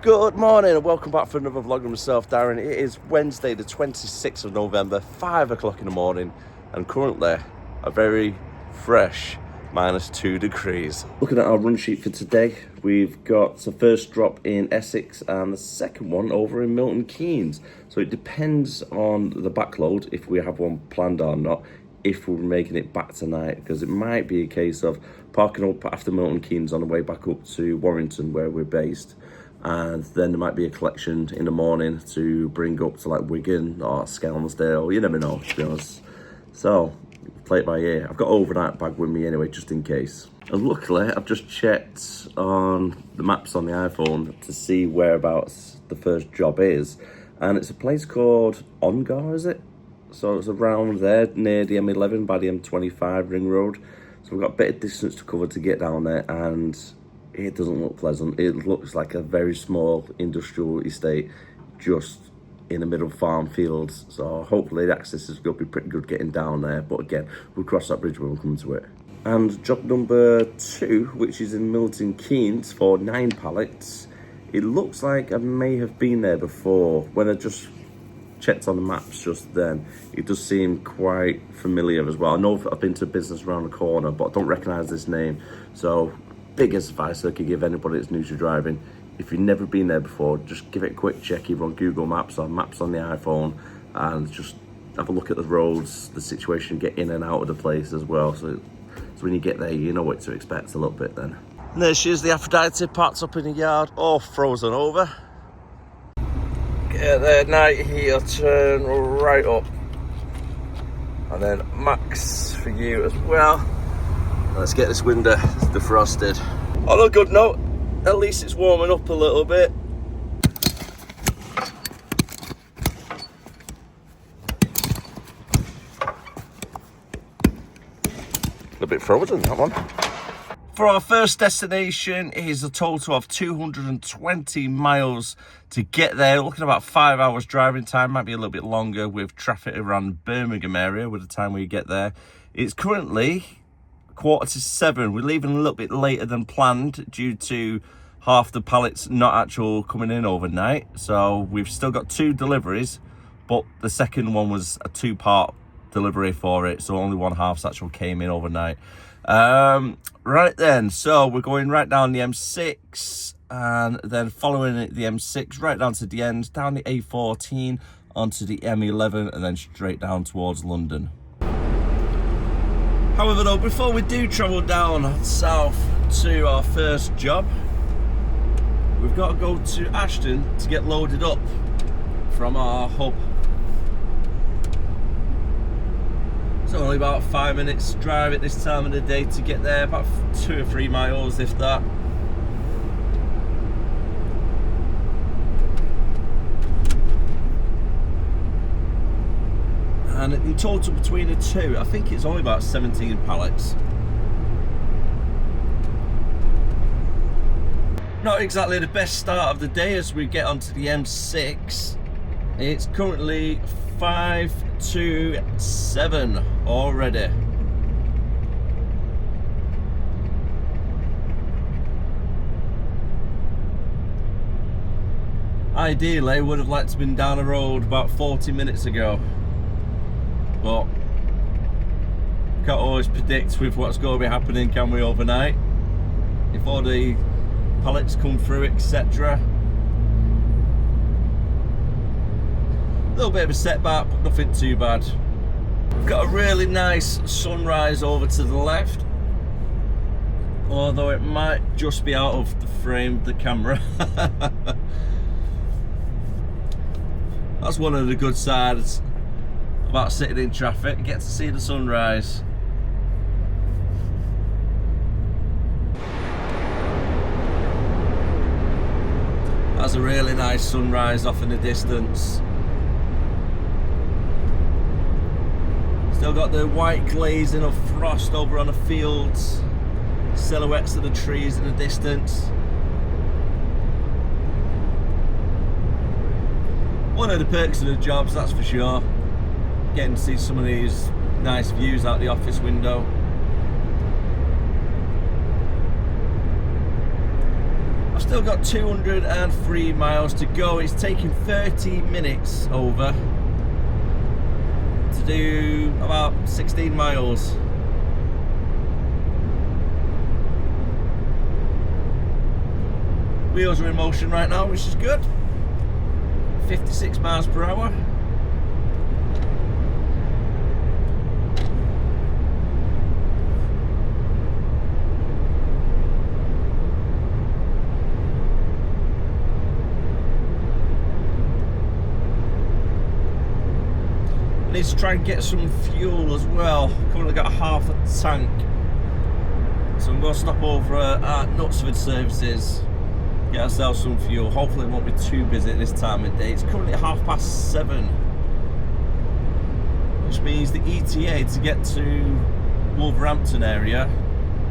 Good morning and welcome back for another vlog of myself, Darren. It is Wednesday the 26th of November, 5 o'clock in the morning, and currently a very fresh -2 degrees. Looking at our run sheet for today, we've got the first drop in Essex and the second one over in Milton Keynes. So it depends on the backload, if we have one planned or not, if we're making it back tonight, because it might be a case of parking up after Milton Keynes on the way back up to Warrington where we're based, and then there might be a collection in the morning to bring up to like Wigan or Skelmersdale. You never know, to be honest. So play it by ear. I've got overnight bag with me anyway, just in case. And luckily I've just checked on the maps on the iPhone to see whereabouts the first job is, and it's a place called Ongar, is it? So it's around there near the M11 by the M25 ring road. So we've got a bit of distance to cover to get down there, and it doesn't look pleasant. It looks like a very small industrial estate just in the middle of farm fields. So hopefully the access is going to be pretty good getting down there. But again, we'll cross that bridge when we come to it. And job number 2, which is in Milton Keynes for 9 pallets. It looks like I may have been there before. When I just checked on the maps just then, it does seem quite familiar as well. I know I've been to a business around the corner, but I don't recognise this name. So biggest advice I could give anybody that's new to driving: if you've never been there before, just give it a quick check either on Google Maps or maps on the iPhone, and just have a look at the roads, the situation, get in and out of the place as well. So when you get there, you know what to expect a little bit then. And there she is, the Aphrodite, parked up in the yard, all frozen over. Get there, night here, turn right up. And then max for you as well. Let's get this window defrosted. On a good note, at least it's warming up a little bit. A bit frozen, that one. For our first destination is a total of 220 miles to get there. Looking at about 5 hours driving time, might be a little bit longer with traffic around Birmingham area with the time we get there. It's currently 6:45. We're leaving a little bit later than planned due to half the pallets not actual coming in overnight. So we've still got 2 deliveries, but the second one was a 2-part delivery for it, so only one half's actual came in overnight. Right then, so we're going right down the M6 and then following it, the M6 right down to the end, down the A14 onto the M11 and then straight down towards London. However though, before we do travel down south to our first job, we've got to go to Ashton to get loaded up from our hub. It's only about 5 minutes drive at this time of the day to get there, about 2 or 3 miles if that. And in total between the two, I think it's only about 17 pallets. Not exactly the best start of the day as we get onto the M6. It's currently 5 to 7 already. Ideally, would have liked to have been down the road about 40 minutes ago, but can't always predict with what's going to be happening, can we, overnight? If all the pallets come through, etc. A little bit of a setback, but nothing too bad. We've got a really nice sunrise over to the left, although it might just be out of the frame of the camera. That's one of the good sides about sitting in traffic, you get to see the sunrise. That's a really nice sunrise off in the distance. Still got the white glazing of frost over on the fields, silhouettes of the trees in the distance. One of the perks of the jobs, that's for sure. Getting to see some of these nice views out the office window. Still got 203 miles to go. It's taking 30 minutes over to do about 16 miles. Wheels are in motion right now, which is good. 56 miles per hour. I need to try and get some fuel as well. Currently got half a tank. So I'm going to stop over at Knutsford Services, get ourselves some fuel. Hopefully it won't be too busy at this time of day. It's currently 7:30, which means the ETA to get to Wolverhampton area,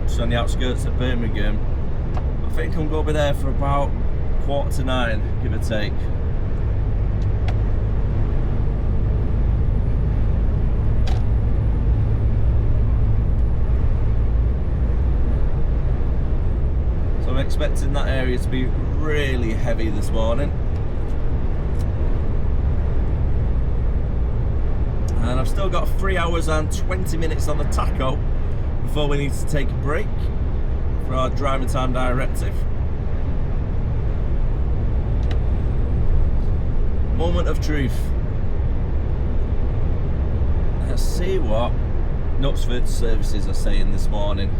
just on the outskirts of Birmingham, I think I'm going to be there for about 8:45, give or take. I'm expecting that area to be really heavy this morning, and I've still got 3 hours and 20 minutes on the tacho before we need to take a break for our driving time directive. Moment of truth. Let's see what Knutsford Services are saying this morning.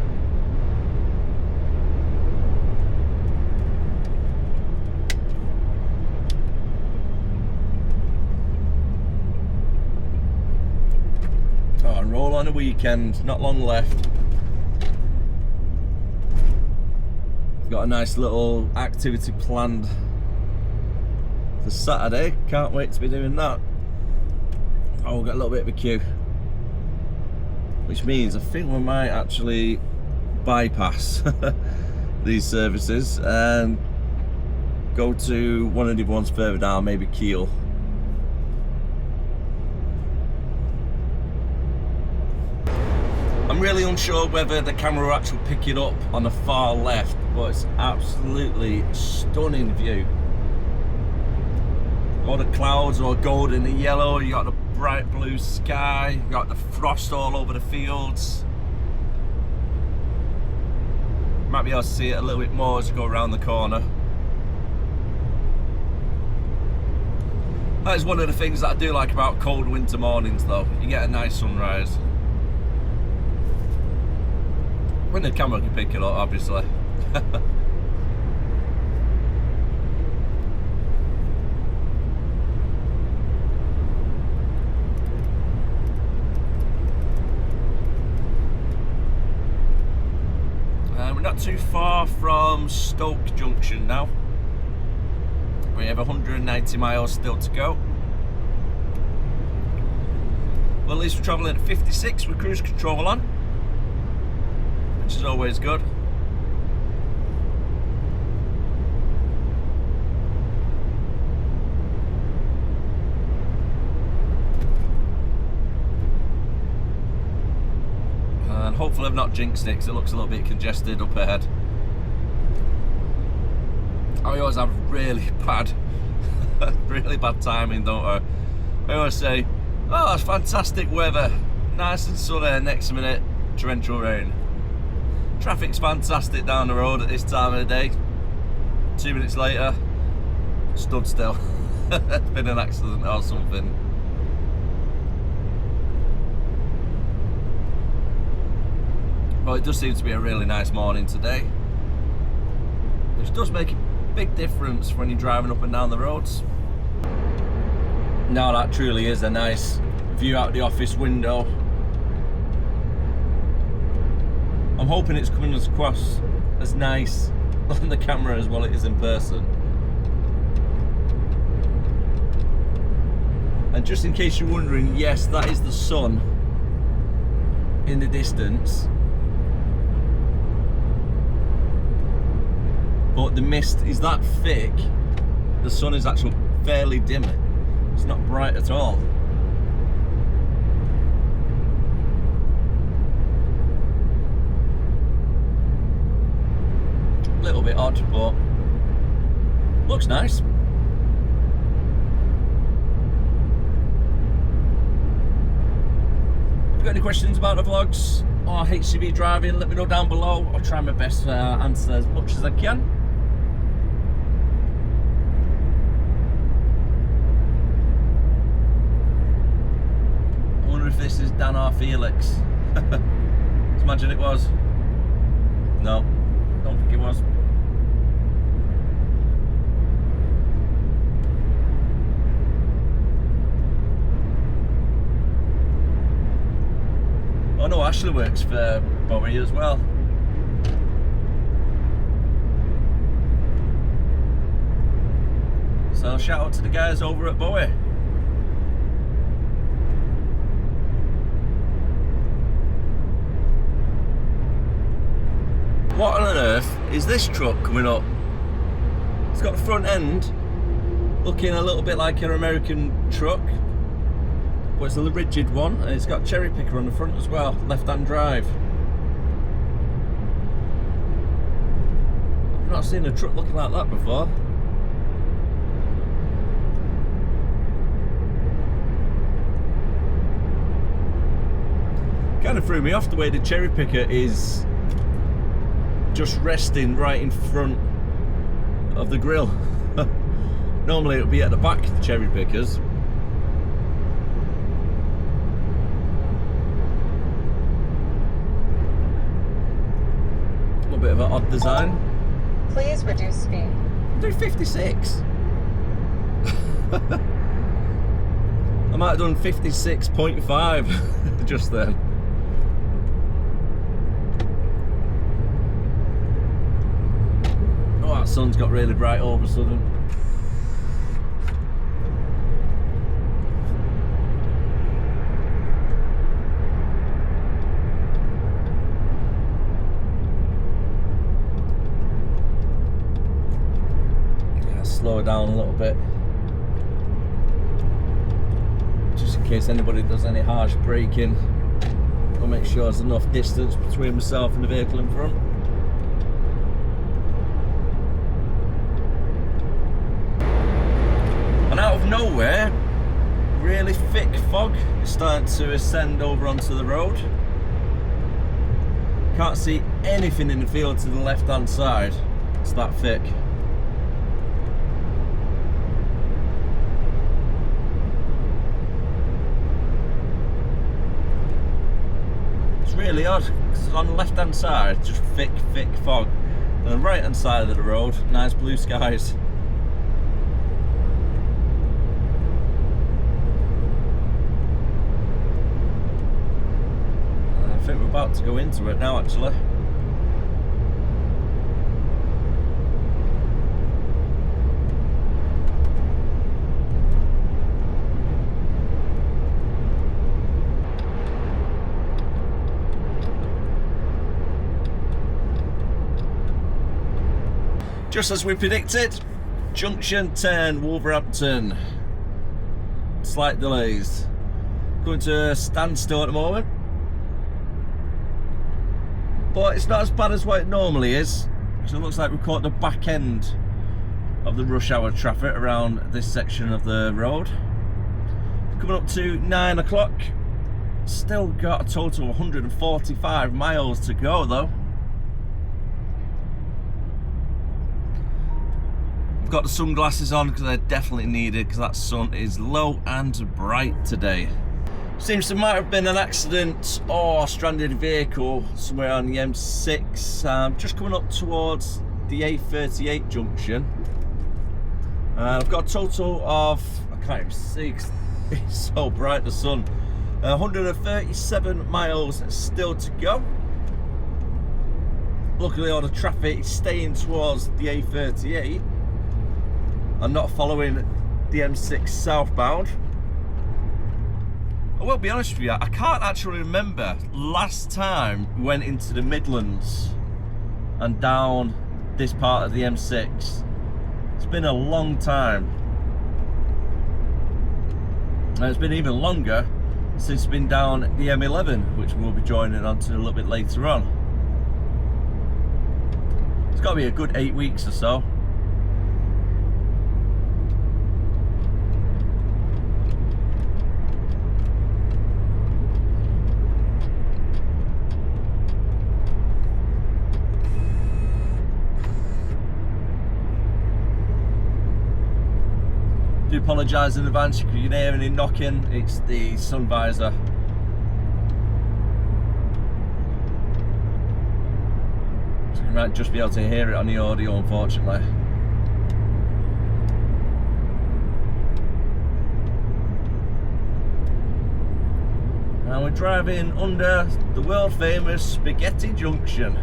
Roll on a weekend, not long left. Got a nice little activity planned for Saturday. Can't wait to be doing that. Oh, we've got a little bit of a queue, which means I think we might actually bypass these services and go to one of the ones further down, maybe Kiel. I'm really unsure whether the camera will actually pick it up on the far left, but it's absolutely stunning view. All the clouds are golden and yellow, you got the bright blue sky, you got the frost all over the fields. Might be able to see it a little bit more as you go around the corner. That is one of the things that I do like about cold winter mornings though. You get a nice sunrise. When the camera can pick it up, obviously. We're not too far from Stoke Junction now. We have 190 miles still to go. Well, at least we're travelling at 56 with cruise control on, which is always good. And hopefully I've not jinxed it, because it looks a little bit congested up ahead. I always have really bad timing, don't I? I always say, oh, it's fantastic weather, nice and sunny, next minute torrential rain. Traffic's fantastic down the road at this time of the day. 2 minutes later, stood still. It's been an accident or something. Well, it does seem to be a really nice morning today, which does make a big difference when you're driving up and down the roads. Now that truly is a nice view out the office window. I'm hoping it's coming across as nice on the camera as well as it is in person. And just in case you're wondering, yes, that is the sun in the distance. But the mist is that thick, the sun is actually fairly dim. It's not bright at all. A little bit odd, but Looks nice. If you've got any questions about the vlogs or HCV driving, let me know down below. I'll try my best to answer as much as I can. I wonder if this is Dan or Felix. Let's imagine it was. No, don't think it was. Oh no, Ashley works for Bowie as well. So shout out to the guys over at Bowie. What on earth is this truck coming up? It's got a front end looking a little bit like an American truck, but it's a rigid one, and it's got a cherry picker on the front as well, left-hand drive. I've not seen a truck looking like that before. Kind of threw me off the way the cherry picker is just resting right in front of the grille. Normally it would be at the back, the cherry pickers. A little bit of an odd design. Please reduce speed. Do 56. I might have done 56.5 just then. Sun's got really bright all of a sudden. Yeah, slow down a little bit, just in case anybody does any harsh braking. I'll make sure there's enough distance between myself and the vehicle in front. And out of nowhere, really thick fog is starting to ascend over onto the road. Can't see anything in the field to the left hand side, it's that thick. It's really odd, because on the left hand side, just thick fog. And on the right hand side of the road, nice blue skies. I think we're about to go into it now, actually. Just as we predicted, Junction 10, Wolverhampton. Slight delays. Going to a standstill at the moment. But it's not as bad as what it normally is. So it looks like we've caught the back end of the rush hour traffic around this section of the road. Coming up to 9 o'clock. Still got a total of 145 miles to go though. I've got the sunglasses on because they're definitely needed, because that sun is low and bright today. Seems there might have been an accident or stranded vehicle somewhere on the M6, just coming up towards the A38 junction. I've got a total of, I can't even see, it's so bright, the sun. 137 miles still to go. Luckily all the traffic is staying towards the A38 and not following the M6 southbound. I will be honest with you, I can't actually remember last time we went into the Midlands and down this part of the M6. It's been a long time. And it's been even longer since it's been down the M11, which we'll be joining on to a little bit later on. It's got to be a good 8 weeks or so. Do apologise in advance if you can hear any knocking. It's the sun visor. So you might just be able to hear it on the audio, unfortunately. And we're driving under the world famous Spaghetti Junction.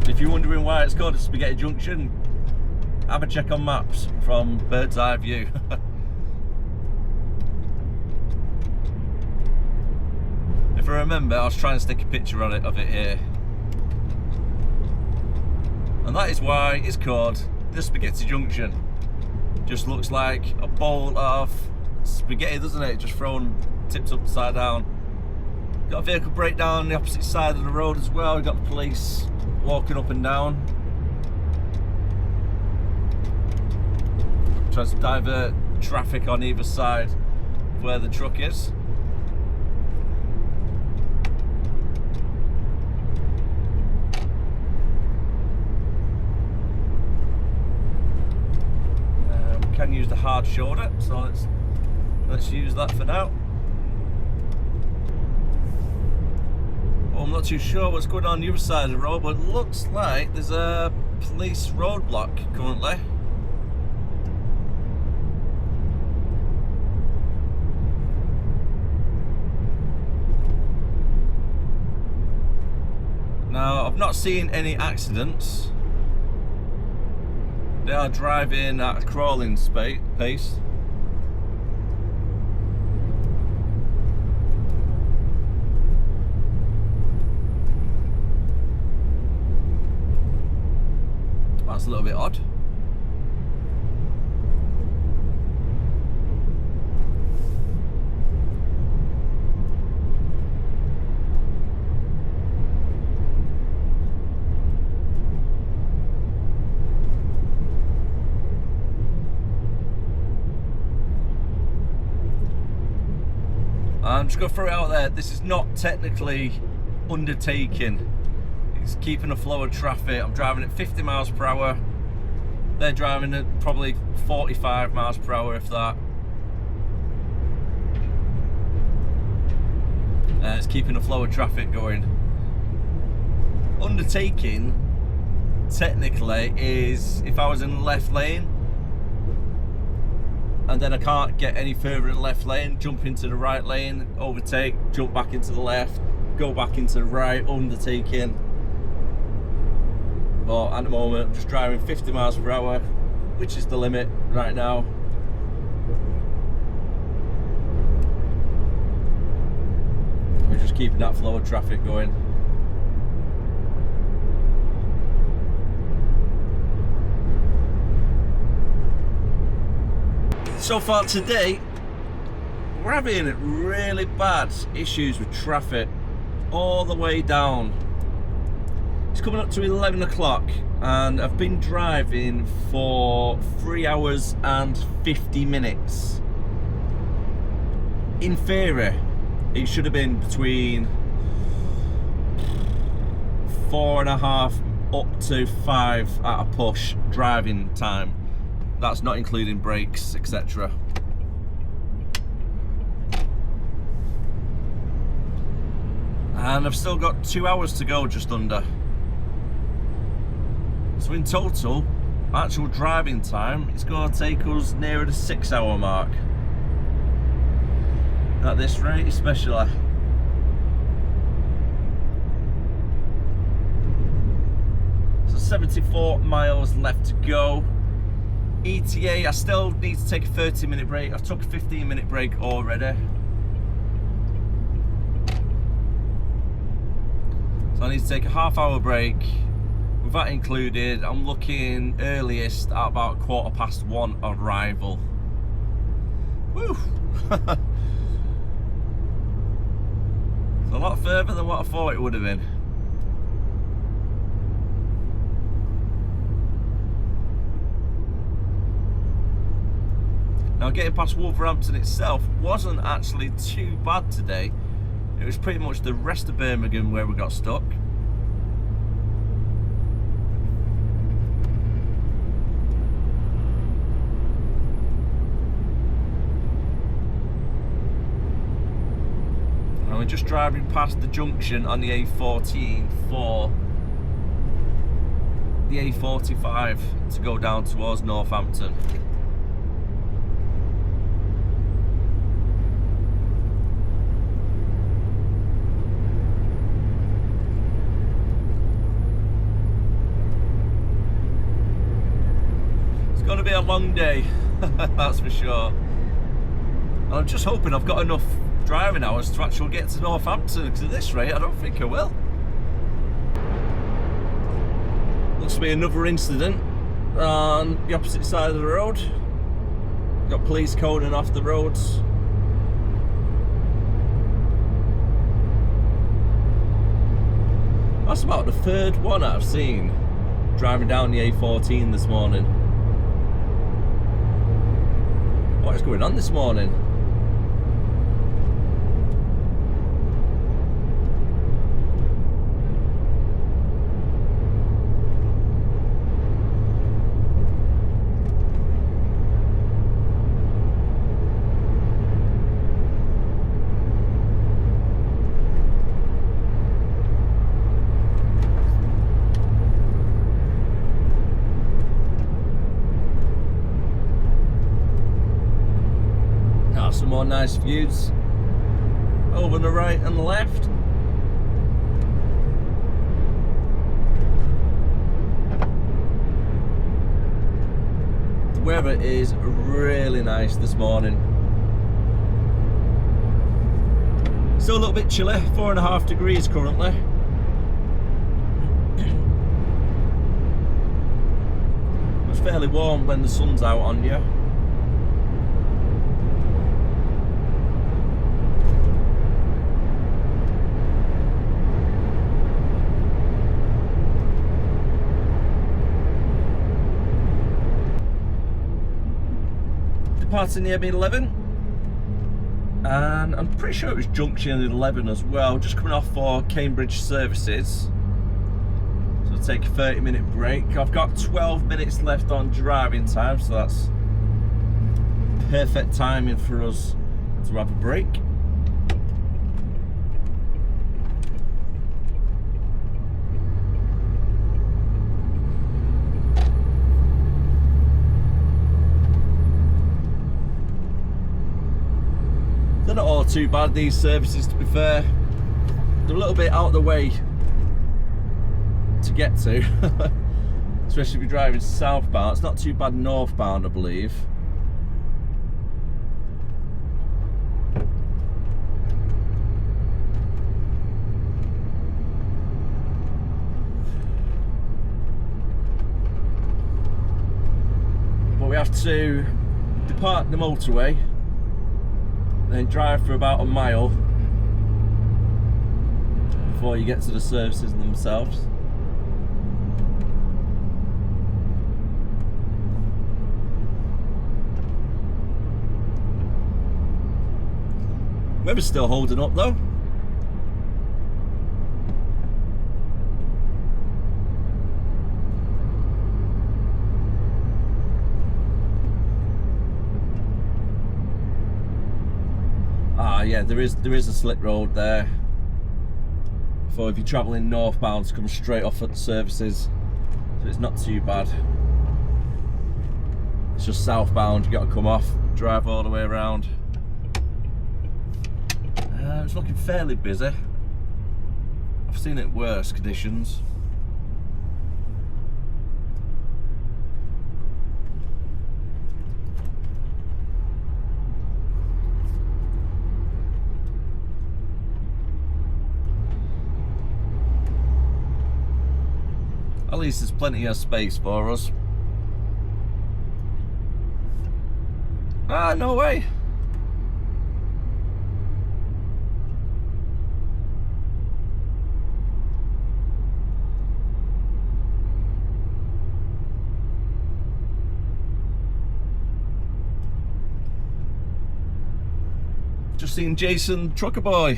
If you're wondering why it's called a Spaghetti Junction, have a check on maps from bird's eye view. If I remember, I was trying to stick a picture on it of it here. And that is why it's called the Spaghetti Junction. Just looks like a bowl of spaghetti, doesn't it? Just thrown, tipped upside down. Got a vehicle breakdown on the opposite side of the road as well. We've got the police walking up and down. Tries to divert traffic on either side of where the truck is. We can use the hard shoulder, so let's use that for now. I'm not too sure what's going on the other side of the road, but it looks like there's a police roadblock currently. Now, I've not seen any accidents. They are driving at a crawling pace. That's a little bit odd. I'm just going to throw it out there, this is not technically undertaking. It's keeping a flow of traffic. I'm driving at 50 miles per hour. They're driving at probably 45 miles per hour, if that. It's keeping a flow of traffic going. Undertaking, technically, is if I was in the left lane and then I can't get any further in the left lane, jump into the right lane, overtake, jump back into the left, go back into the right, undertaking. But at the moment, I'm just driving 50 miles per hour, which is the limit right now. We're just keeping that flow of traffic going. So far today, we're having really bad issues with traffic all the way down. It's coming up to 11 o'clock and I've been driving for 3 hours and 50 minutes. In theory, it should have been between 4.5 up to 5 at a push driving time. That's not including brakes, etc. And I've still got 2 hours to go, just under. So in total, actual driving time, it's going to take us nearer the 6 hour mark. At this rate, especially. So 74 miles left to go. ETA, I still need to take a 30-minute break. I've took a 15-minute break already. So I need to take a half-hour break. With that included, I'm looking earliest at about 1:15 arrival. Woo! It's a lot further than what I thought it would have been. Now, getting past Wolverhampton itself wasn't actually too bad today. It was pretty much the rest of Birmingham where we got stuck. just driving past the junction on the A14 for the A45 to go down towards Northampton. It's going to be a long day, that's for sure. And I'm just hoping I've got enough driving hours to actually get to Northampton, because at this rate I don't think I will. Looks to be another incident on the opposite side of the road. Got police coning off the roads. That's about the third one I've seen driving down the A14 this morning. What is going on this morning? Some more nice views over the right and the left. The weather is really nice this morning. Still a little bit chilly, 4.5 degrees currently. It's fairly warm when the sun's out on you. Departing the M11, and I'm pretty sure it was junction 11 as well, just coming off for Cambridge services, so I'll take a 30-minute break. I've got 12 minutes left on driving time, so that's perfect timing for us to have a break. They're not all too bad, these services, to be fair. They're a little bit out of the way to get to, especially if you're driving southbound. It's not too bad northbound, I believe. But we have to depart the motorway, then drive for about a mile before you get to the services themselves. Weather's still holding up though. Yeah, there is a slip road there. So if you're travelling northbound, to come straight off at the services, so it's not too bad. It's just southbound, you got to come off, drive all the way around. It's looking fairly busy. I've seen it worse conditions. At least there's plenty of space for us. Ah, no way. Just seen Jason Trucker Boy.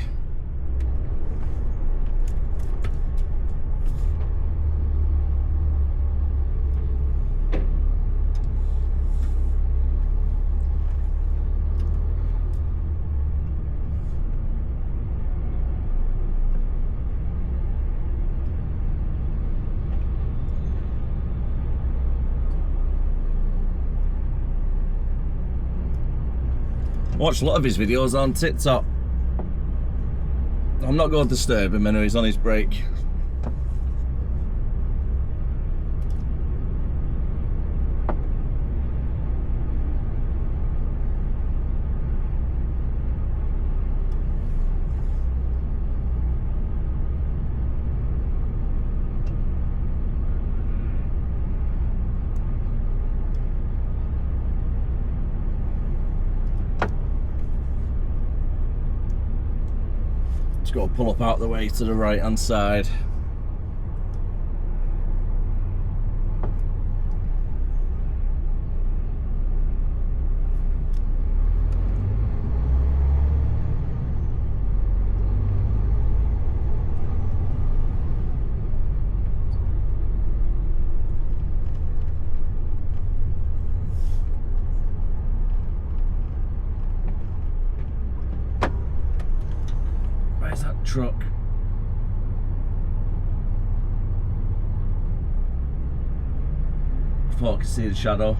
Watch a lot of his videos on TikTok. I'm not going to disturb him anyway, he's on his break. Got to pull up out the way to the right hand side. Where's that truck? I thought I could see the shadow.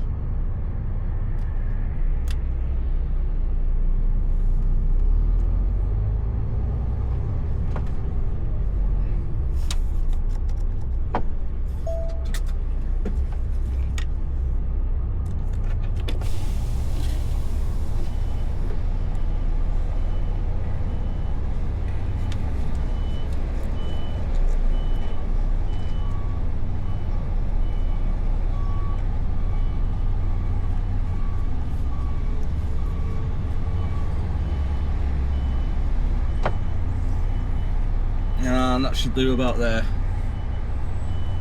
And that should do about there.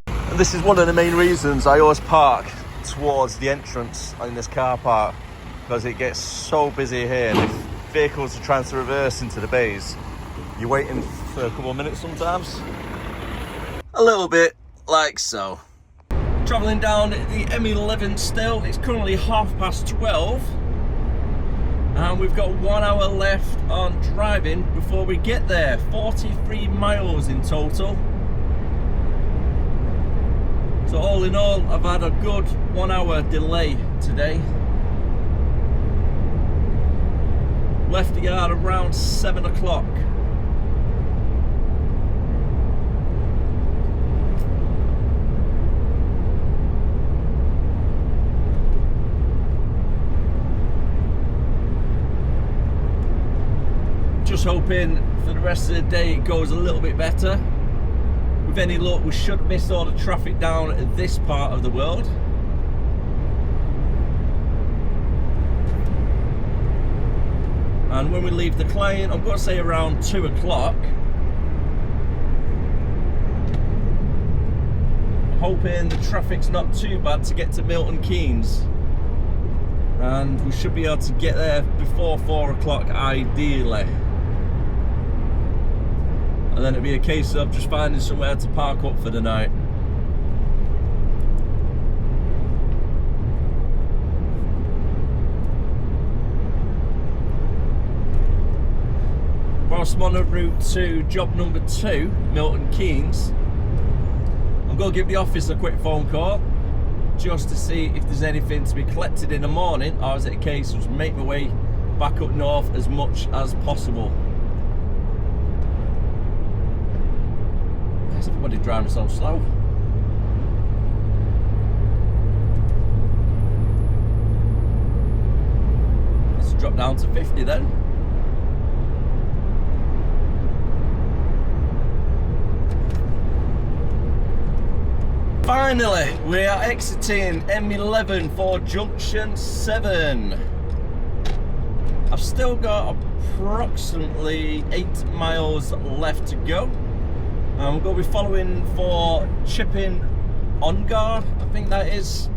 And this is one of the main reasons I always park towards the entrance in this car park, because it gets so busy here, and if vehicles are trying to reverse into the bays, you're waiting for a couple of minutes sometimes. A little bit like so. Travelling down the M11 still, it's currently 12:30. And we've got 1 hour left on driving before we get there. 43 miles in total. So all in all, I've had a good 1 hour delay today. Left the yard around 7 o'clock. Just hoping for the rest of the day it goes a little bit better. With any luck, we should miss all the traffic down this part of the world. And when we leave the client, I'm going to say around 2 o'clock. Hoping the traffic's not too bad to get to Milton Keynes. And we should be able to get there before 4 o'clock ideally. And then it'll be a case of just finding somewhere to park up for the night. Whilst I'm on the route to job number 2, Milton Keynes, I'm going to give the office a quick phone call just to see if there's anything to be collected in the morning, or is it a case of just make my way back up north as much as possible. Why is everybody driving so slow? Let's drop down to 50 then. Finally, we are exiting M11 for junction 7. I've still got approximately 8 miles left to go. I'm going to be following for Chipping On Guard, I think that is.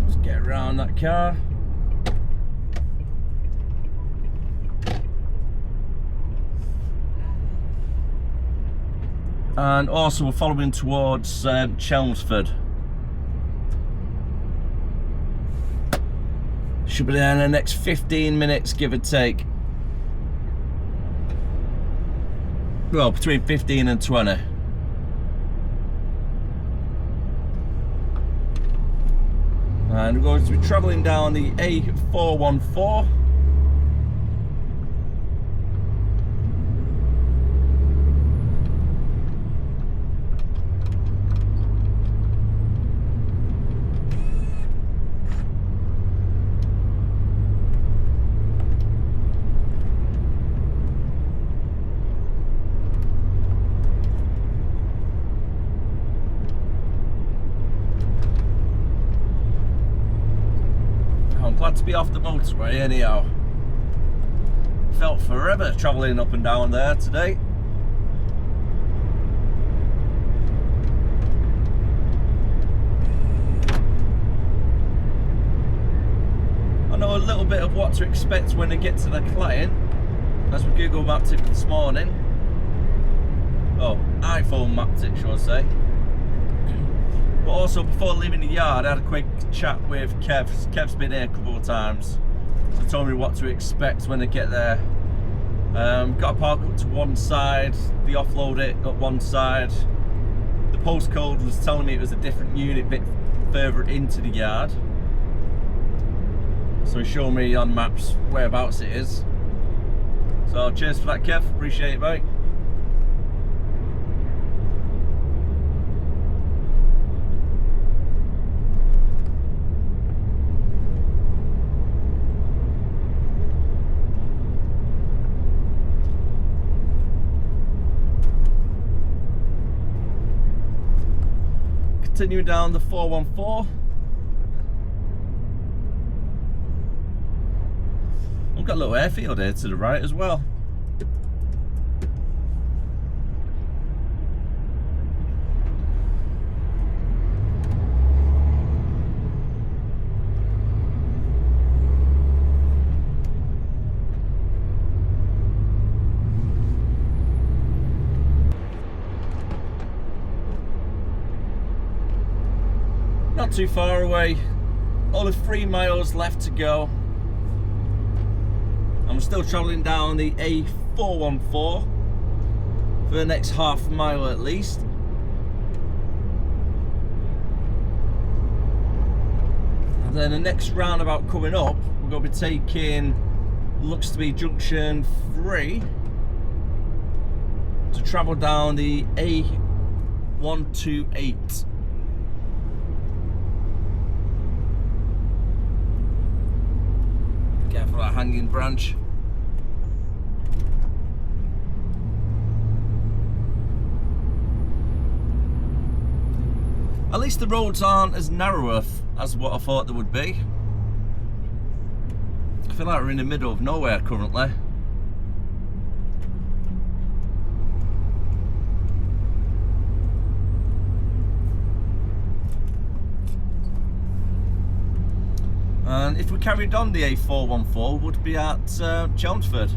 Let's get around that car. And also we're following towards Chelmsford. Should be there in the next 15 minutes, give or take. Well, between 15 and 20. And we're going to be travelling down the A414. Glad to be off the motorway anyhow. Felt forever travelling up and down there today. I know a little bit of what to expect when I get to the client, as we Google mapped it this morning. Oh, iPhone mapped it, should I say. But also, before leaving the yard, I had a quick chat with Kev. Kev's been here a couple of times, so he told me what to expect when I get there. Got to park up to one side, they offload it at one side. The postcode was telling me it was a different unit, a bit further into the yard. So he showed me on maps whereabouts it is. So cheers for that, Kev, appreciate it, mate. Continuing down the 414. We've got a little airfield here to the right as well. Not too far away, only 3 miles left to go. I'm still travelling down the A414 for the next half mile at least. And then the next roundabout coming up, we're going to be taking, looks to be junction 3, to travel down the A128. Careful that hanging branch. At least the roads aren't as narrow as what I thought they would be. I feel like we're in the middle of nowhere currently. And if we carried on the A414, we would be at Chelmsford.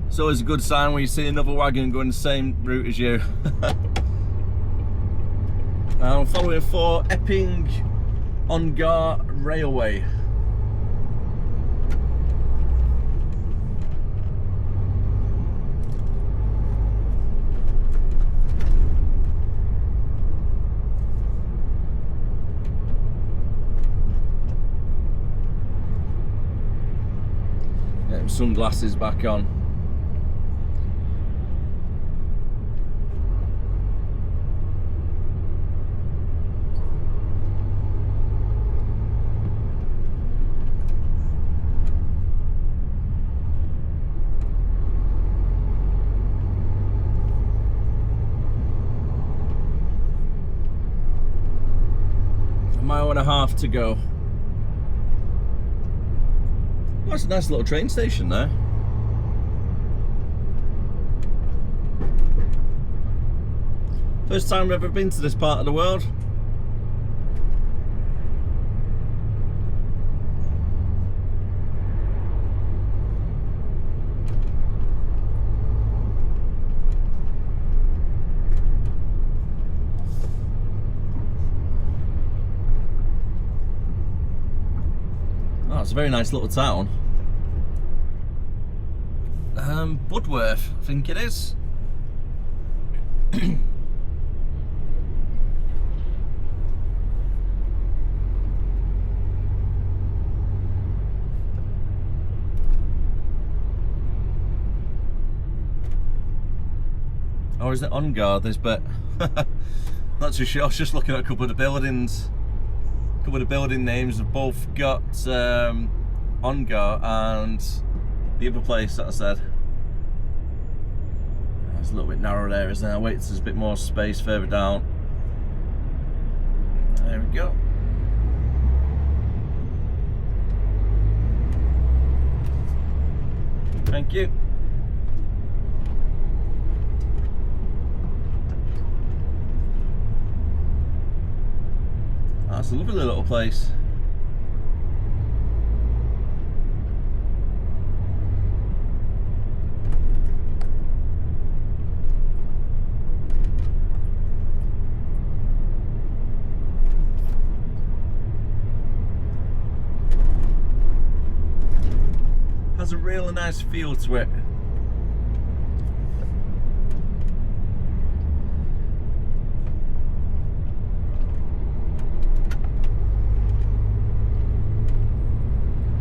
It's always a good sign when you see another wagon going the same route as you. I'm following for Epping Ongar Railway. Getting sunglasses back on. Mile and a half to go. Oh, that's a nice little train station there. First time I've ever been to this part of the world. it's a very nice little town. Budworth, I think it is. Or is it Ongar, this bit? Not too sure, I was just looking at a couple of the buildings. A couple of the building names have both got Ongar and the other place that I said. It's a little bit narrow there, isn't it? I wait till there's a bit more space further down. There we go. Thank you. That's a lovely little place. Has a really nice feel to it.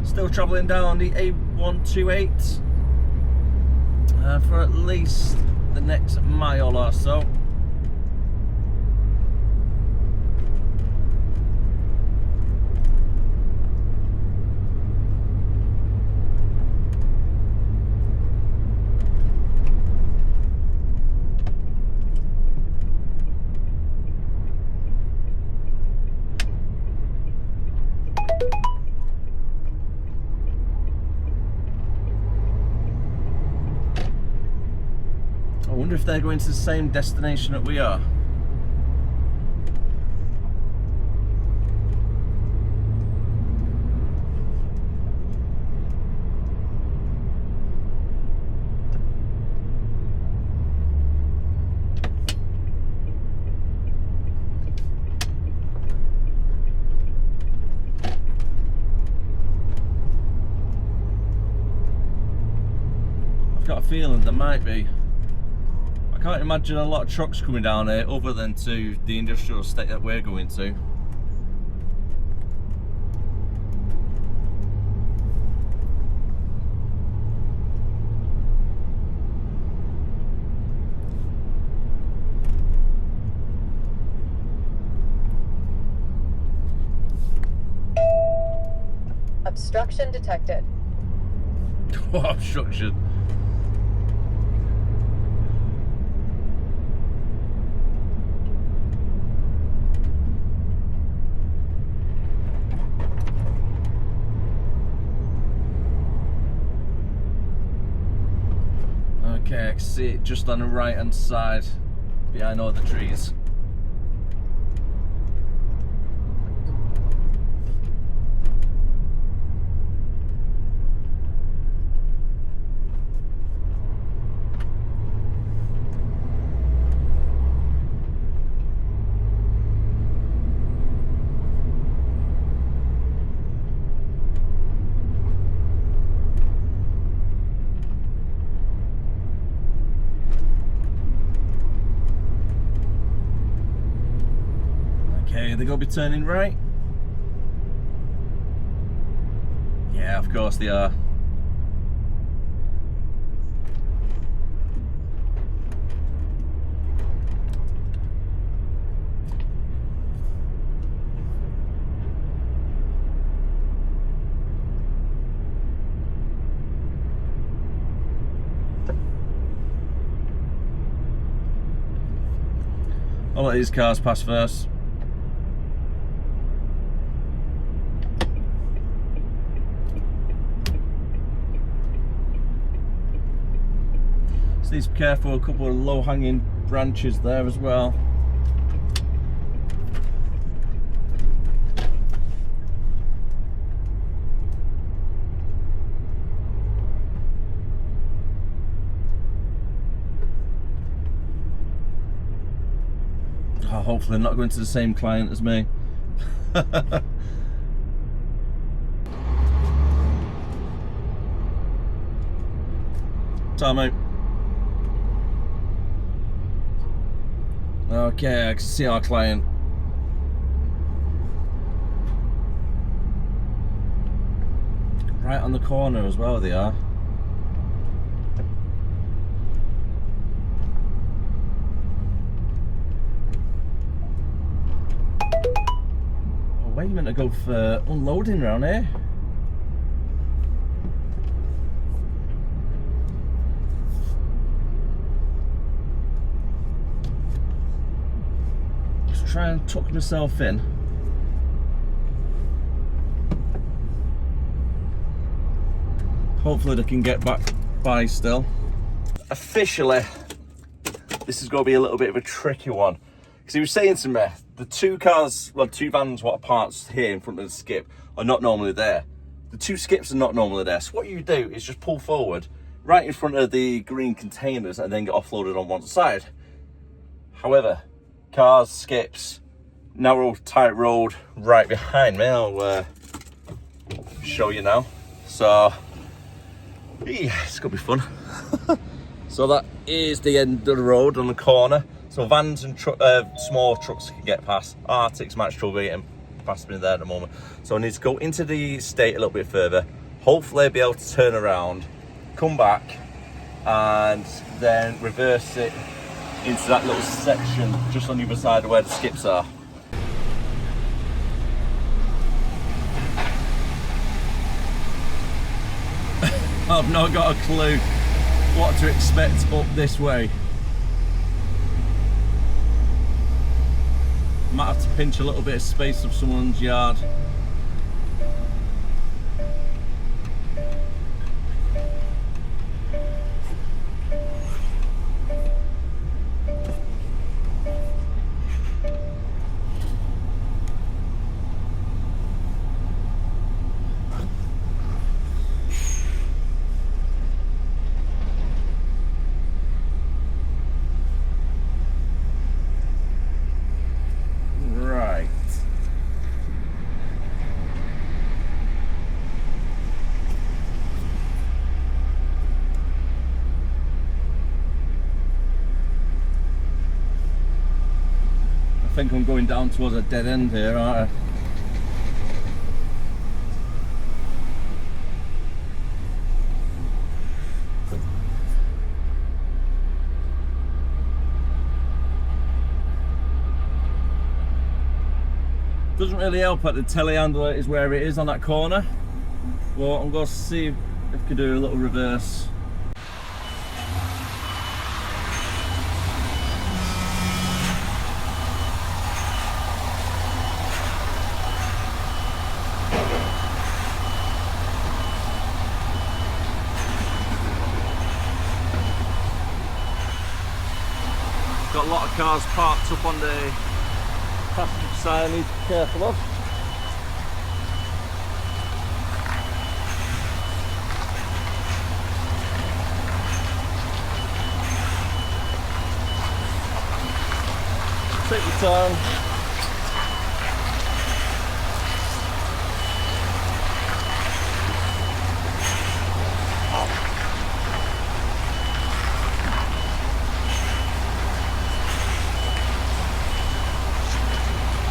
Still travelling down the A128 for at least the next mile or so. I wonder if they're going to the same destination that we are. I've got a feeling there might be. I can't imagine a lot of trucks coming down here other than to the industrial estate that we're going to. Obstruction detected. What obstruction? Okay, I can see it just on the right hand side behind all the trees. They're going to be turning right? Yeah, of course they are. I'll let these cars pass first. Just need to be careful, a couple of low-hanging branches there as well. Oh, hopefully not going to the same client as me. Time out. Okay, I can see our client. Right on the corner as well, they are. Oh, wait a minute, I go for unloading around here. Just try and tuck myself in. Hopefully they can get back by still. Officially, this is going to be a little bit of a tricky one. Because he was saying to me, the two cars, well, two vans what are parked here in front of the skip are not normally there. The two skips are not normally there. So what you do is just pull forward right in front of the green containers and then get offloaded on one side. However, cars, skips, narrow, tight road right behind me. I'll show you now. So, yeah, it's gonna be fun. So that is the end of the road on the corner. So vans and small trucks can get past. Arctics might struggle getting past me there at the moment. So I need to go into the estate a little bit further. Hopefully be able to turn around, come back, and then reverse it into that little section just on the other side of where the skips are. I've not got a clue what to expect up this way. Might have to pinch a little bit of space of someone's yard. I think I'm going down towards a dead end here, aren't I? Doesn't really help that the telehandler is where it is on that corner. Well, I'm going to see if I can do a little reverse. Got a lot of cars parked up on the passenger side I need to be careful of. Take your time.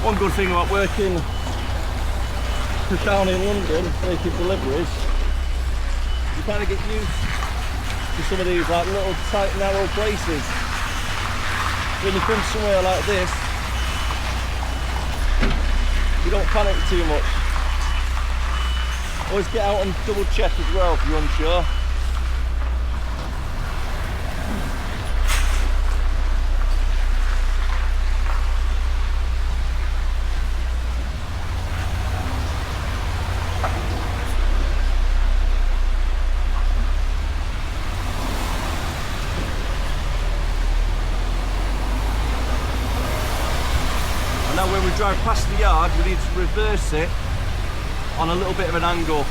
One good thing about working down in London, making deliveries, you kind of get used to some of these like little tight narrow places. When you come somewhere like this, you don't panic too much. Always get out and double check as well if you're unsure. Now when we drive past the yard, we need to reverse it on a little bit of an angle.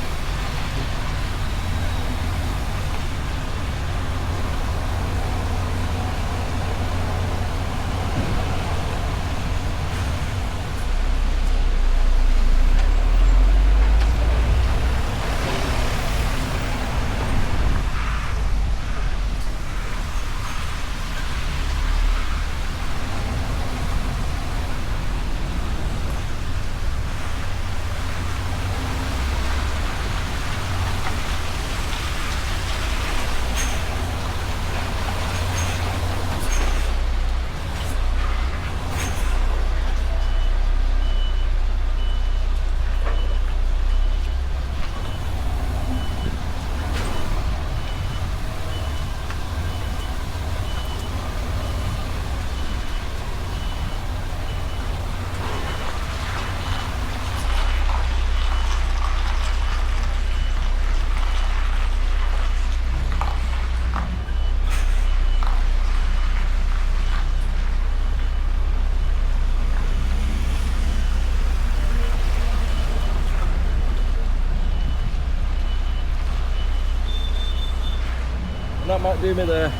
might do me there.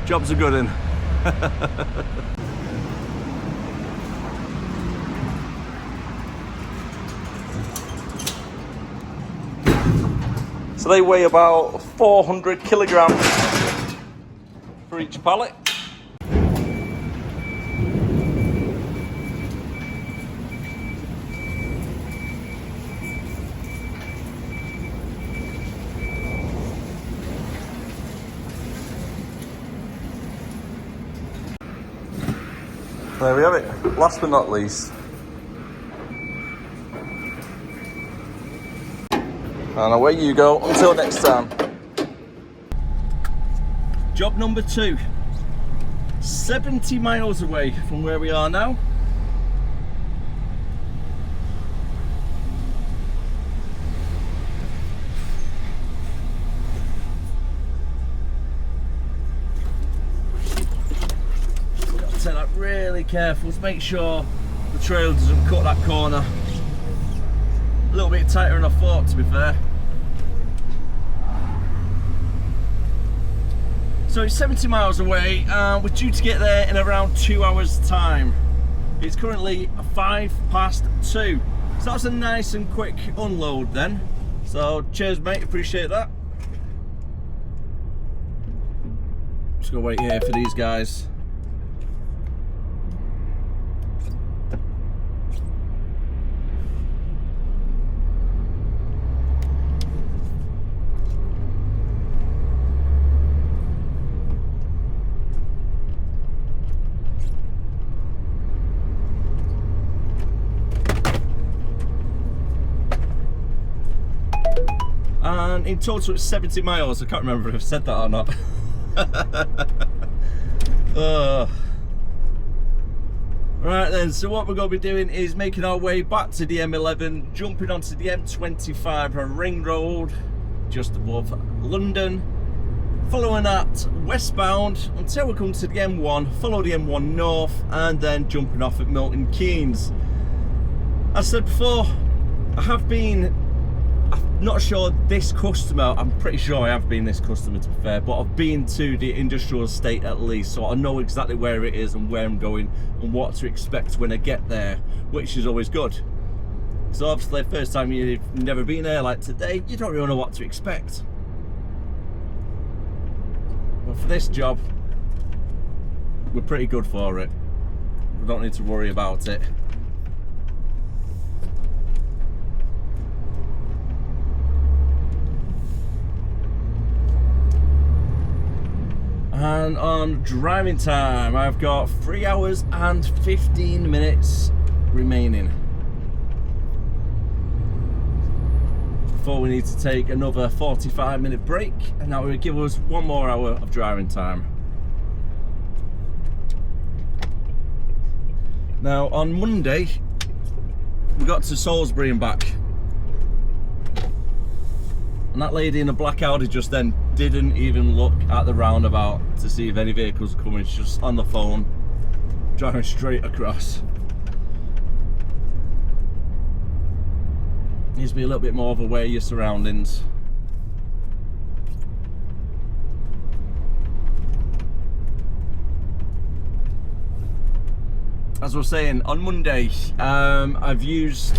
Job's a good one. So they weigh about 400 kilograms for each pallet. There we have it. Last but not least. And away you go, until next time. Job number 2. 70 miles away from where we are now. Got to take that really careful to make sure the trail doesn't cut that corner. A little bit tighter than I thought, to be fair. So it's 70 miles away and we're due to get there in around 2 hours time. It's currently 2:05. So that's a nice and quick unload then. So cheers mate, appreciate that. Just gonna wait here for these guys. And in total it's 70 miles. I can't remember if I've said that or not. Right then, so what we're going to be doing is making our way back to the M11, jumping onto the M25 a ring road just above London, following that westbound until we come to the M1, follow the M1 north, and then jumping off at Milton Keynes. As I said before, I'm not sure this customer, I'm pretty sure I have been this customer to be fair, but I've been to the industrial estate at least, so I know exactly where it is and where I'm going and what to expect when I get there, which is always good. So obviously first time you've never been there like today, you don't really know what to expect. But for this job, we're pretty good for it. We don't need to worry about it. And on driving time, I've got 3 hours and 15 minutes remaining before we need to take another 45-minute break, and that will give us 1 more hour of driving time. Now on Monday we got to Salisbury and back, and that lady in a black Audi just then didn't even look at the roundabout to see if any vehicles are coming. She's just on the phone, driving straight across. Needs to be a little bit more of aware of your surroundings. As I was saying, on Monday, I've used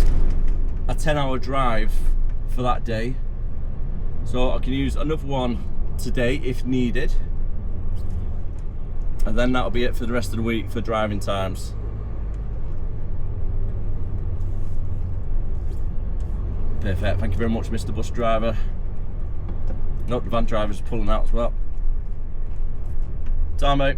a 10-hour drive for that day. So I can use another one today if needed, and then that'll be it for the rest of the week for driving times. Perfect, thank you very much Mr. Bus Driver. Note the van driver's pulling out as well. Time mate.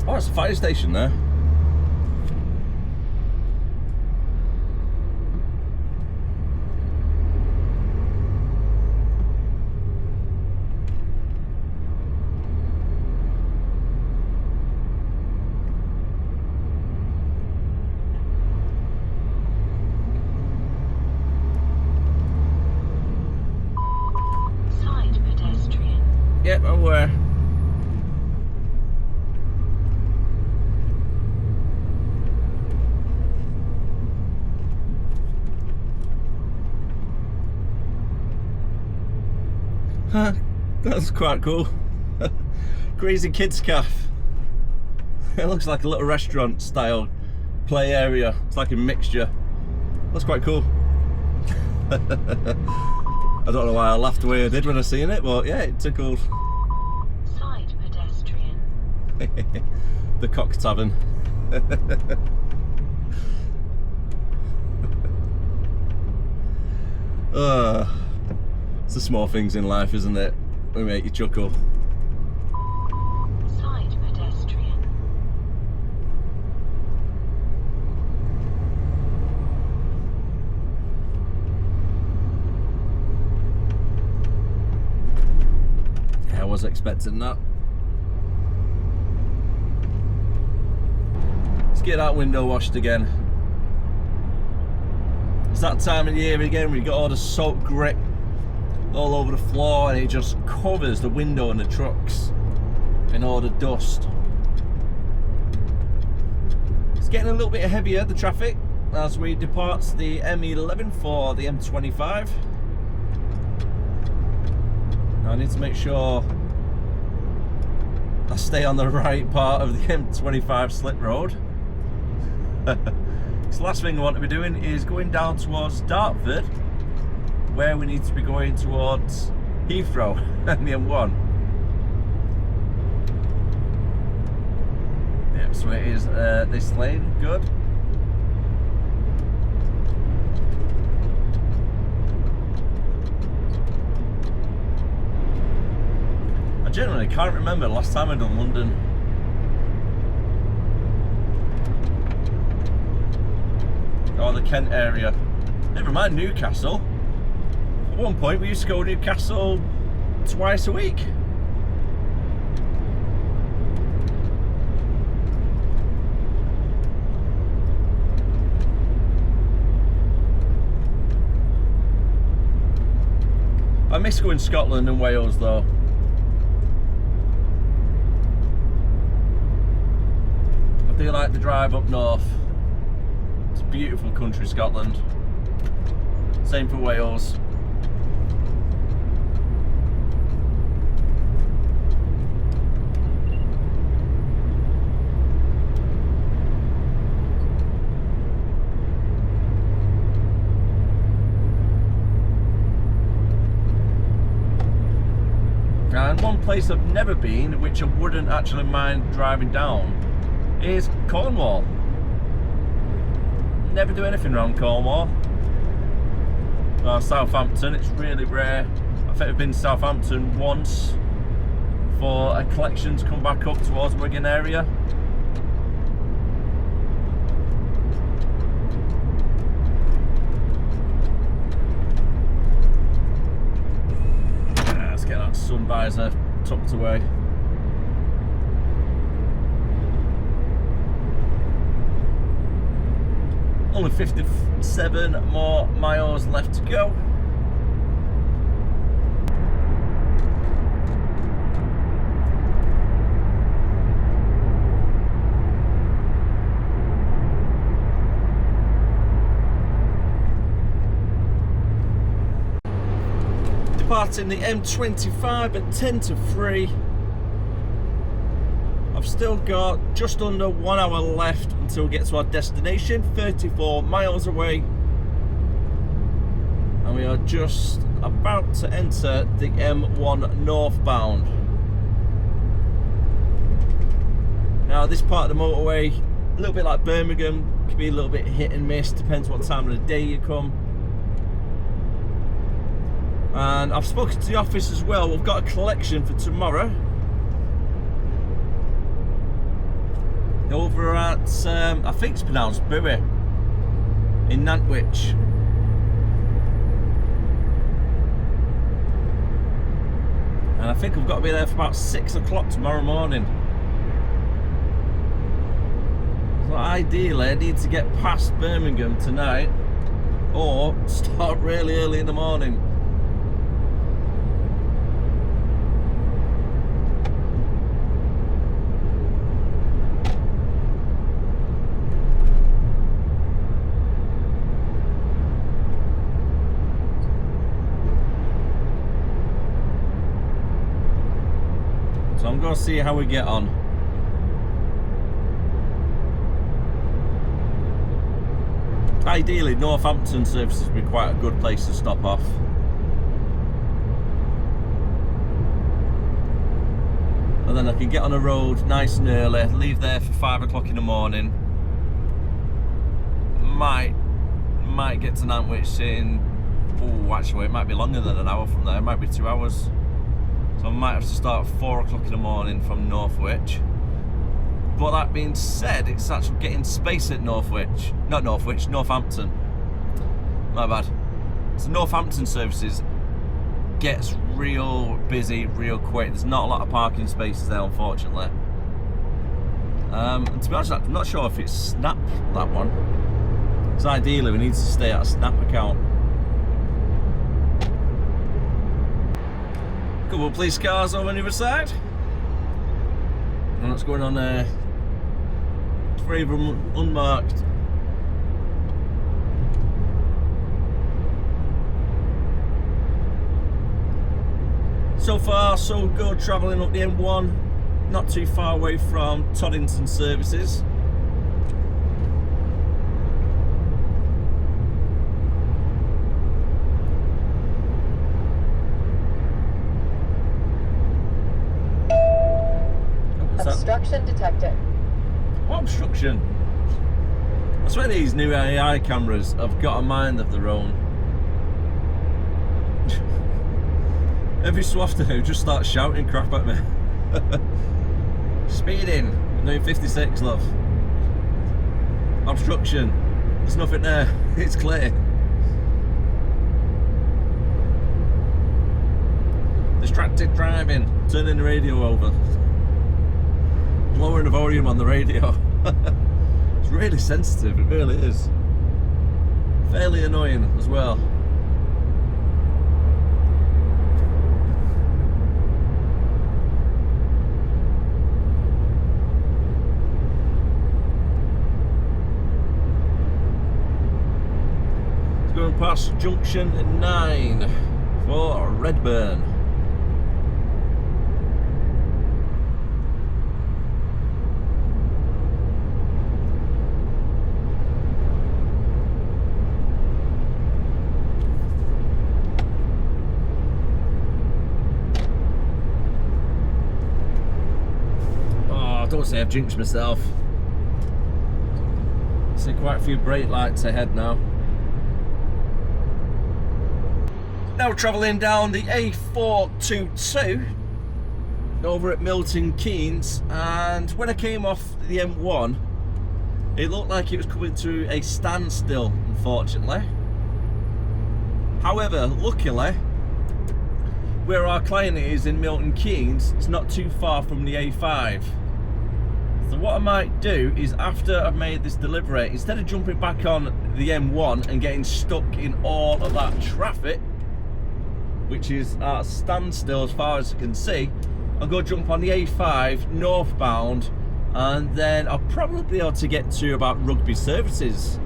Oh, it's a fire station there. Yep, I'm aware. Huh, that's quite cool. Crazy Kids Cafe. It looks like a little restaurant style play area. It's like a mixture. That's quite cool. I don't know why I laughed the way I did when I seen it, but yeah, it tickled. Side pedestrian. The Cock Tavern. It's the small things in life, isn't it? They make you chuckle. Side pedestrian. Yeah, I was expecting that. Let's get that window washed again. It's that time of year again where you got all the soaked grit all over the floor and it just covers the window and the trucks in all the dust. It's getting a little bit heavier, the traffic, as we depart the M11 for the M25. Now I need to make sure I stay on the right part of the M25 slip road. So the last thing I want to be doing is going down towards Dartford, where we need to be going towards Heathrow and the M1. Yep, so it is this lane, good. I genuinely can't remember the last time I'd done London. Or the Kent area. Never mind Newcastle. At one point we used to go to Newcastle twice a week. I miss going to Scotland and Wales though. I do like the drive up north. It's a beautiful country, Scotland. Same for Wales. And one place I've never been, which I wouldn't actually mind driving down, is Cornwall. Never do anything around Cornwall. Southampton, it's really rare. I think I've been to Southampton once for a collection to come back up towards Wigan area. Let's get that sun visor tucked away. Only 57 more miles left to go. Departing the M25 at 10 to 3. I've still got just under 1 hour left until we get to our destination, 34 miles away. And we are just about to enter the M1 northbound. Now this part of the motorway, a little bit like Birmingham, can be a little bit hit and miss, depends what time of the day you come. And I've spoken to the office as well, we've got a collection for tomorrow. Over at, I think it's pronounced Bury, in Nantwich. And I think I've got to be there for about 6 o'clock tomorrow morning. So ideally I need to get past Birmingham tonight, or start really early in the morning. So I'm going to see how we get on. Ideally, Northampton services would be quite a good place to stop off. And then I can get on the road nice and early, leave there for 5 o'clock in the morning. Might get to Nantwich in, oh actually it might be longer than an hour from there, it might be 2 hours. So I might have to start at 4 o'clock in the morning from Northwich. But that being said, it's actually getting space at Northwich. Not Northwich, Northampton. My bad. So Northampton services gets real busy real quick. There's not a lot of parking spaces there, unfortunately. And to be honest, I'm not sure if it's Snap, that one. Because ideally we need to stay at a Snap account. Couple of police cars over on the other side. And what's going on there? 3 of them unmarked. So far, so good, travelling up the M1, not too far away from Toddington services. Obstruction detected. What obstruction? I swear these new AI cameras have got a mind of their own. Every so often they just start shouting crap at me. Speeding, I'm doing 56, love. Obstruction, there's nothing there, it's clear. Distracted driving, turning the radio over. Lowering the volume on the radio. It's really sensitive, it really is. Fairly annoying as well. It's going past junction 9 for Redburn. I don't say I've jinxed myself. I see quite a few brake lights ahead now. Now travelling down the A422 over at Milton Keynes, and when I came off the M1 it looked like it was coming to a standstill, unfortunately. However, luckily where our client is in Milton Keynes, it's not too far from the A5. So what I might do is, after I've made this delivery, instead of jumping back on the M1 and getting stuck in all of that traffic, which is at a standstill as far as I can see, I'll go jump on the A5 northbound, and then I'll probably be able to get to about Rugby services,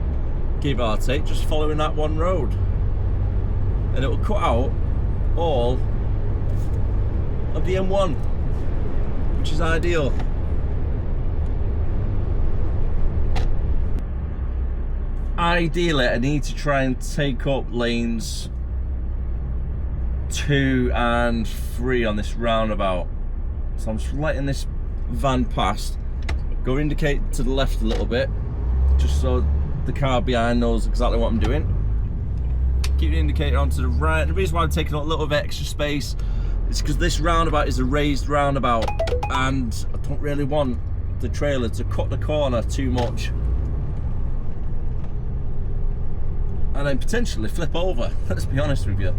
give or take, just following that one road. And it will cut out all of the M1, which is ideal. Ideally, I need to try and take up lanes 2 and 3 on this roundabout. So I'm just letting this van pass. Go indicate to the left a little bit, just so the car behind knows exactly what I'm doing. Keep the indicator onto the right. The reason why I'm taking up a little bit extra space is because this roundabout is a raised roundabout, and I don't really want the trailer to cut the corner too much and then potentially flip over, let's be honest with you.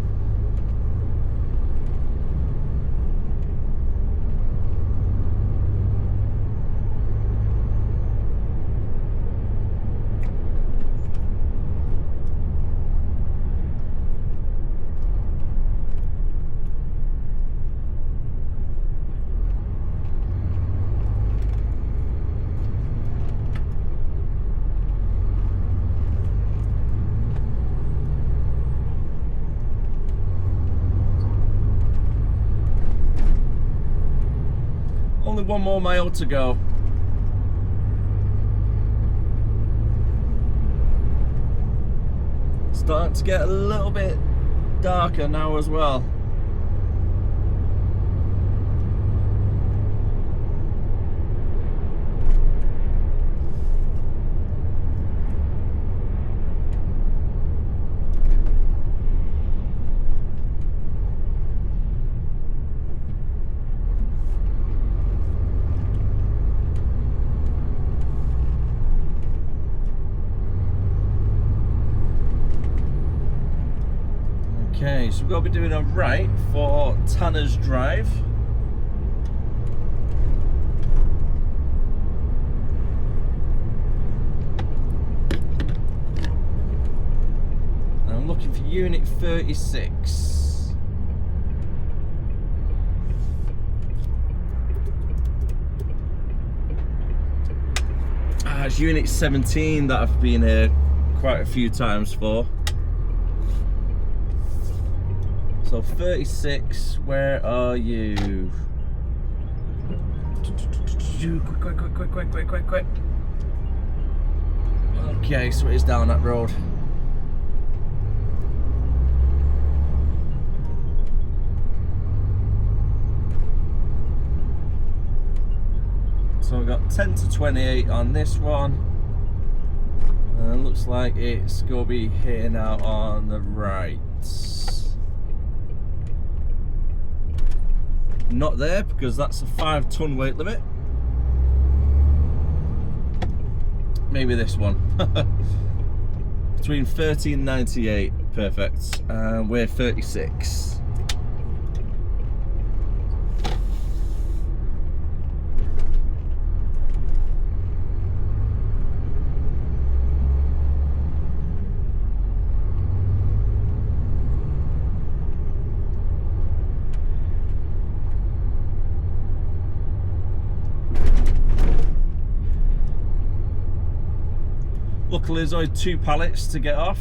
only 1 more mile to go. Starting to get a little bit darker now as well. Okay, so we're going to be doing a right for Tanner's Drive. And I'm looking for unit 36. It's unit 17 that I've been here quite a few times for. So 36, where are you? Quick. Okay, so it is down that road. So we've got 10 to 28 on this one. And it looks like it's going to be here now on the right. Not there because that's a 5-ton weight limit. Maybe this one. Between 30 and 98, perfect. And we're 36. Luckily there's only 2 pallets to get off.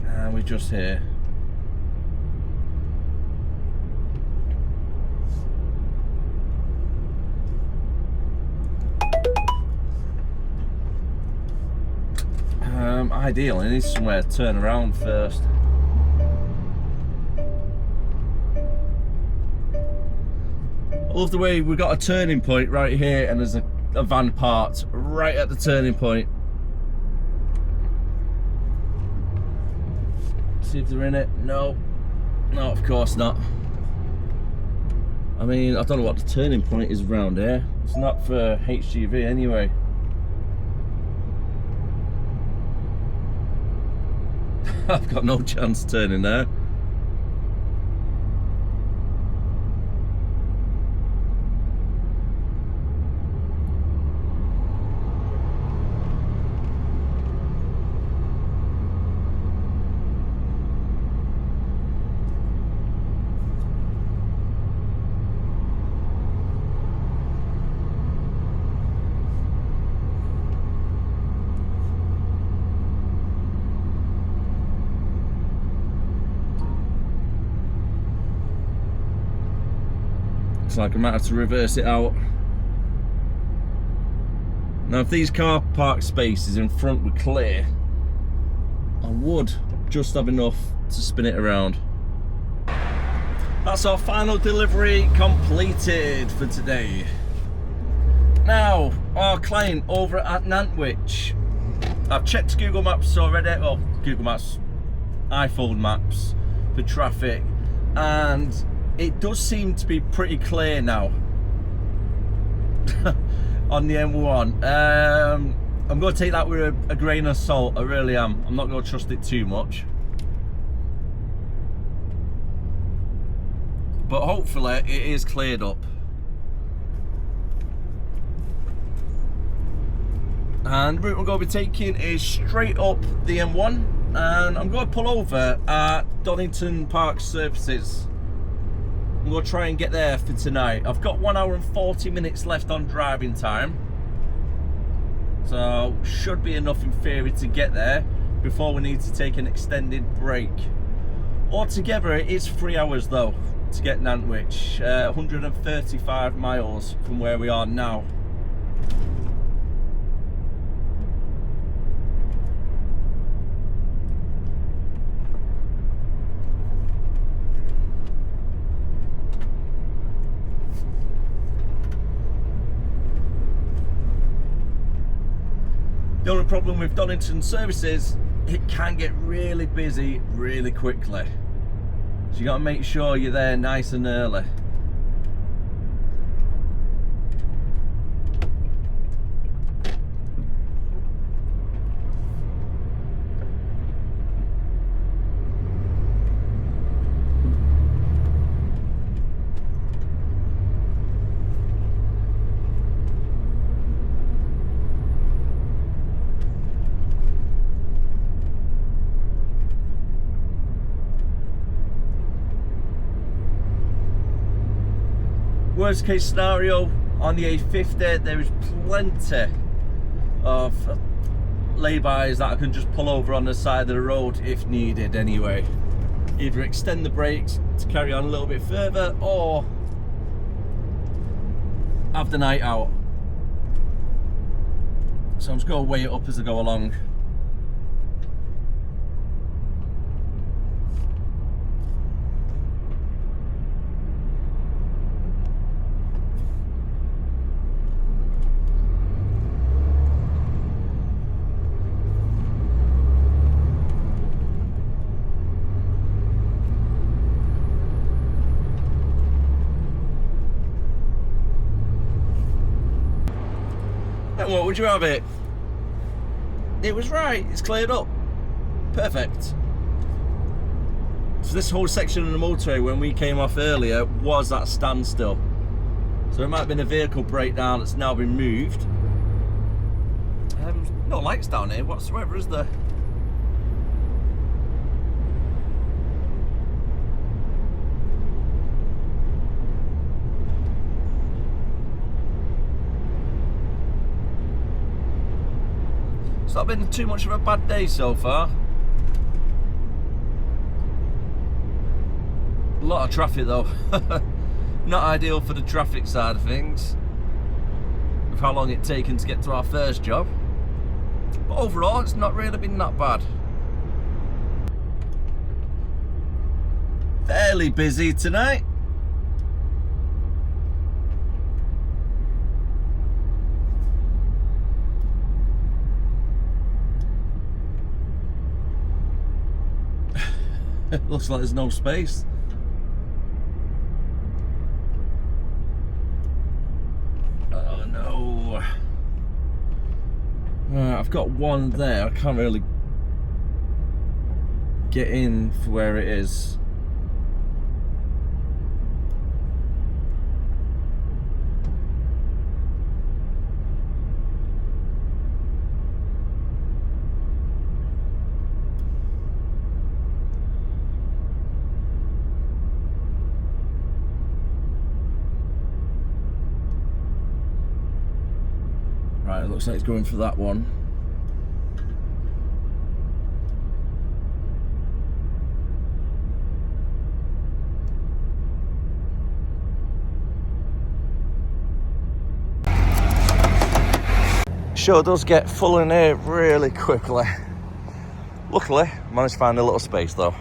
And we're just here. Ideal, I need somewhere to turn around first. I love the way we've got a turning point right here and there's a van parked right at the turning point. See if they're in it. No, of course not. I mean, I don't know what the turning point is around here. It's not for HGV anyway. I've got no chance turning there. Looks like I might have to reverse it out. Now if these car park spaces in front were clear, I would just have enough to spin it around. That's our final delivery completed for today. Now, our client over at Nantwich. I've checked Google Maps already, well, Google Maps, iPhone Maps for traffic, and it does seem to be pretty clear now on the M1. I'm going to take that with a grain of salt, I really am. I'm not going to trust it too much. But hopefully it is cleared up. And the route we're going to be taking is straight up the M1. And I'm going to pull over at Donington Park Services. we'll try and get there for tonight. I've got 1 hour and 40 minutes left on driving time, so should be enough in theory to get there before we need to take an extended break. Altogether it is 3 hours though to get Nantwich, 135 miles from where we are now. The only problem with Donington services, it can get really busy really quickly. So you got to make sure you're there nice and early. Worst case scenario, on the A50 there is plenty of laybys that I can just pull over on the side of the road if needed anyway. Either extend the brakes to carry on a little bit further or have the night out. So I'm just going to weigh it up as I go along. What would you have it? It was right, it's cleared up. Perfect. So this whole section of the motorway when we came off earlier was at standstill. So it might have been a vehicle breakdown that's now been moved. No lights down here whatsoever, is there? It's not been too much of a bad day so far. A lot of traffic though. Not ideal for the traffic side of things, with how long it's taken to get to our first job. But overall, it's not really been that bad. Fairly busy tonight. Looks like there's no space. Oh no. I've got one there. I can't really get in for where it is. Right, it looks like it's going for that one. Sure does get full in here really quickly. Luckily, managed to find a little space though.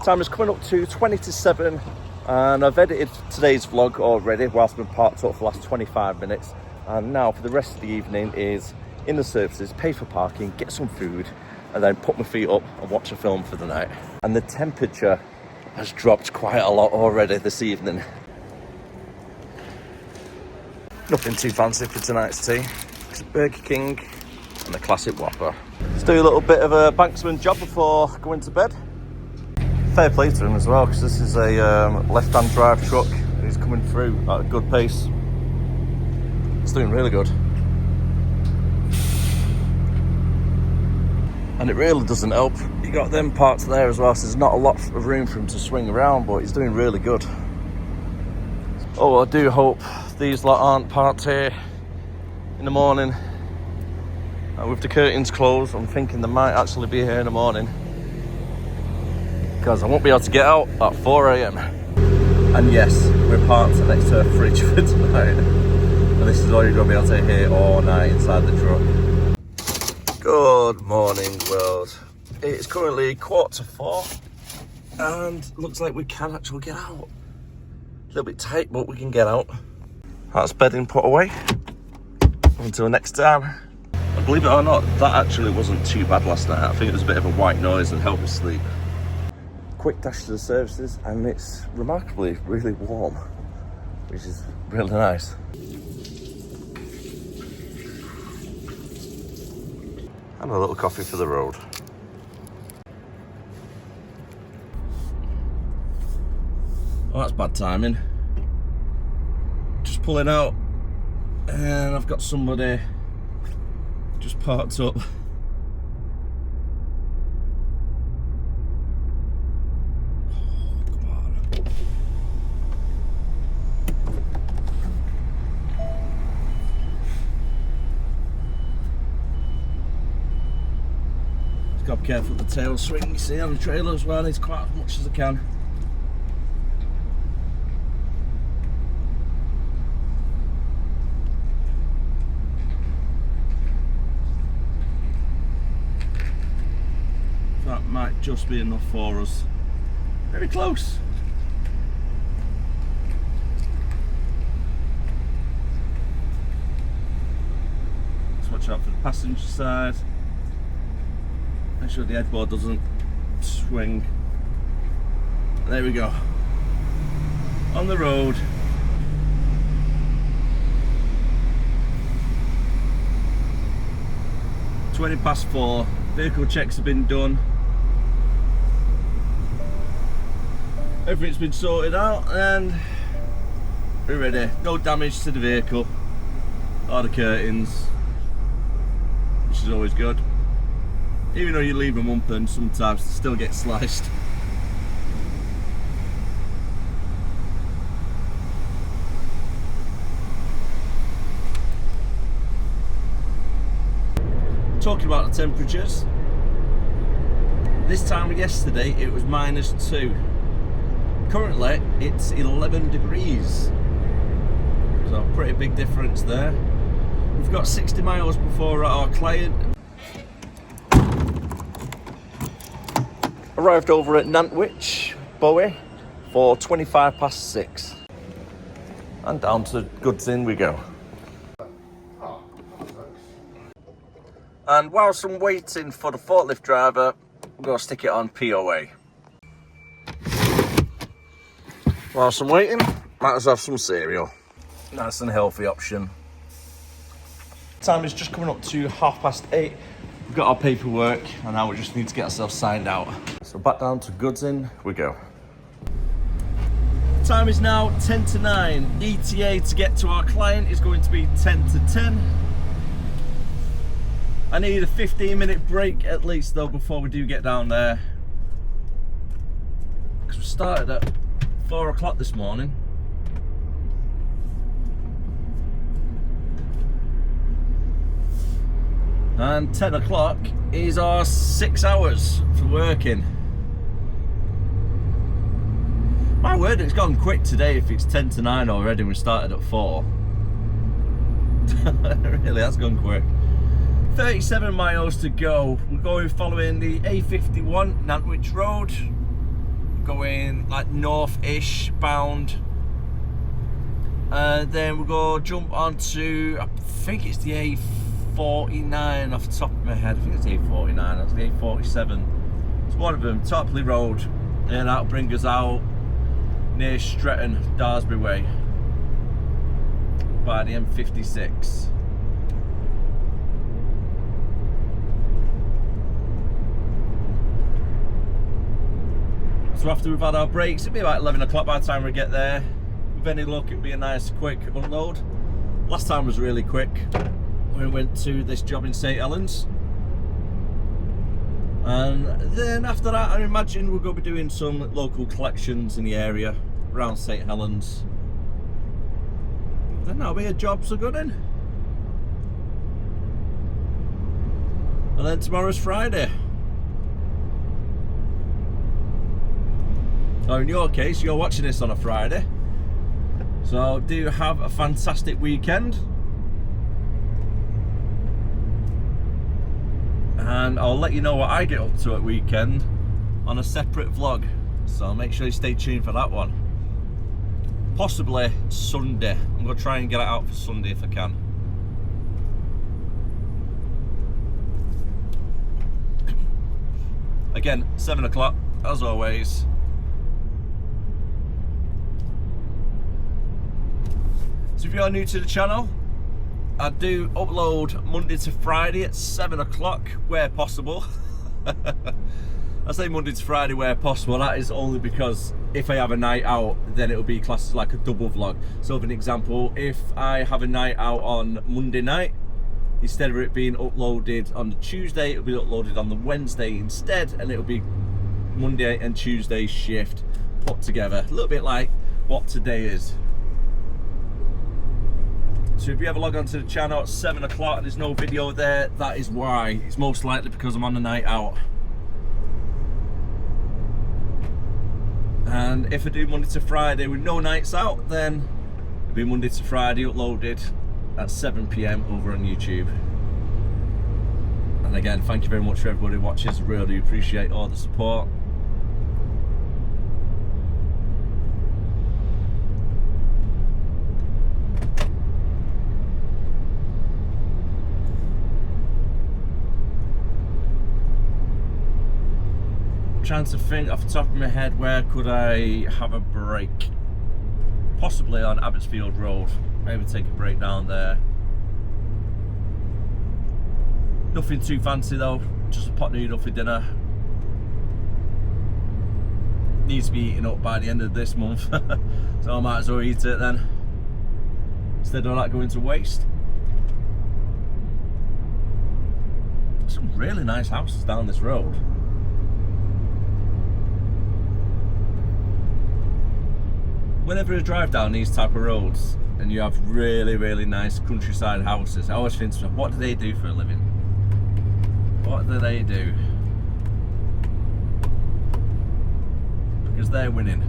Time is coming up to 20 to 7 and I've edited today's vlog already whilst I've been parked up for the last 25 minutes. And now for the rest of the evening is in the services, pay for parking, get some food, and then put my feet up and watch a film for the night. And the temperature has dropped quite a lot already this evening. Nothing too fancy for tonight's tea. It's Burger King and the classic Whopper. Let's do a little bit of a banksman job before going to bed. Fair play to him as well, because this is a left-hand drive truck. He's coming through at a good pace. It's doing really good. And it really doesn't help. You got them parts there as well, so there's not a lot of room for him to swing around, but he's doing really good. Oh, I do hope these lot aren't parked here in the morning. With the curtains closed, I'm thinking they might actually be here in the morning, because I won't be able to get out at 4 AM. And yes, we're parked next to a fridge for tonight. And this is all you're going to be able to hear all night inside the truck. Good morning, world. It's currently 4:15 and looks like we can actually get out. A little bit tight, but we can get out. That's bedding put away. Until next time. And believe it or not, that actually wasn't too bad last night. I think it was a bit of a white noise that helped me sleep. Quick dash to the services, and it's remarkably really warm, which is really nice. And a little coffee for the road. Oh, that's bad timing. Just pulling out, and I've got somebody just parked up. Got to be careful with the tail swing, you see, on the trailer as well. It's quite as much as I can. That might just be enough for us. Very close. Let's watch out for the passenger side. Make sure the headboard doesn't swing. There we go. On the road. "4:20. Vehicle checks have been done. Everything's been sorted out and we're ready. No damage to the vehicle or the curtains, which is always good. Even though you leave them open, sometimes they still get sliced. Talking about the temperatures, this time yesterday it was -2. Currently it's 11 degrees. So a pretty big difference there. We've got 60 miles before our client. Arrived over at Nantwich, Bowie, for 6:25. And down to Outin we go. And whilst I'm waiting for the forklift driver, I'm going to stick it on POA. Whilst I'm waiting, might as well have some cereal. Nice and healthy option. Time is just coming up to 8:30. We've got our paperwork and now we just need to get ourselves signed out. So back down to Outin we go. Time is now 9:10. ETA to get to our client is going to be 10:10. I need a 15-minute break at least though before we do get down there. Because we started at 4 o'clock this morning. And 10 o'clock is our 6 hours for working. My word, it's gone quick today if it's 10:09 already and we started at 4. It really has gone quick. 37 miles to go. We're going following the A51 Nantwich Road. Going like north-ish bound. And then we'll go jump onto, I think it's the A49 off the top of my head. I think it's A49, that's the A47. It's one of them, Topley Road. And that'll bring us out near Stretton, Daresbury way. By the M56. So after we've had our breaks, it'll be about 11 o'clock by the time we get there. With any luck, it'll be a nice quick unload. Last time was really quick. We went to this job in St Helens. And then after that, I imagine we're going to be doing some local collections in the area around St Helens. then that'll be a job so good in. And then tomorrow's Friday. Or in your case, you're watching this on a Friday. So do have a fantastic weekend. And I'll let you know what I get up to at weekend on a separate vlog. So make sure you stay tuned for that one. Possibly Sunday. I'm going to try and get it out for Sunday if I can. Again, 7 o'clock, as always. So if you're new to the channel, I do upload Monday to Friday at 7 o'clock where possible. I say Monday to Friday where possible. That is only because if I have a night out, then it'll be classed as like a double vlog. So for an example, if I have a night out on Monday night, instead of it being uploaded on the Tuesday, it'll be uploaded on the Wednesday instead, and it'll be Monday and Tuesday shift put together. A little bit like what today is. So if you ever log onto the channel at 7 o'clock and there's no video there, that is why. It's most likely because I'm on the night out. And if I do Monday to Friday with no nights out, then it'll be Monday to Friday uploaded at 7 PM over on YouTube. And again, thank you very much for everybody who watches. Really appreciate all the support. Trying to think off the top of my head, where could I have a break? Possibly on Abbotsfield Road. Maybe take a break down there. Nothing too fancy though, just a pot noodle for dinner. Needs to be eaten up by the end of this month, so I might as well eat it then, instead of that going to waste. Some really nice houses down this road. Whenever I drive down these type of roads and you have really, really nice countryside houses, I always think to myself, what do they do for a living? What do they do? Because they're winning.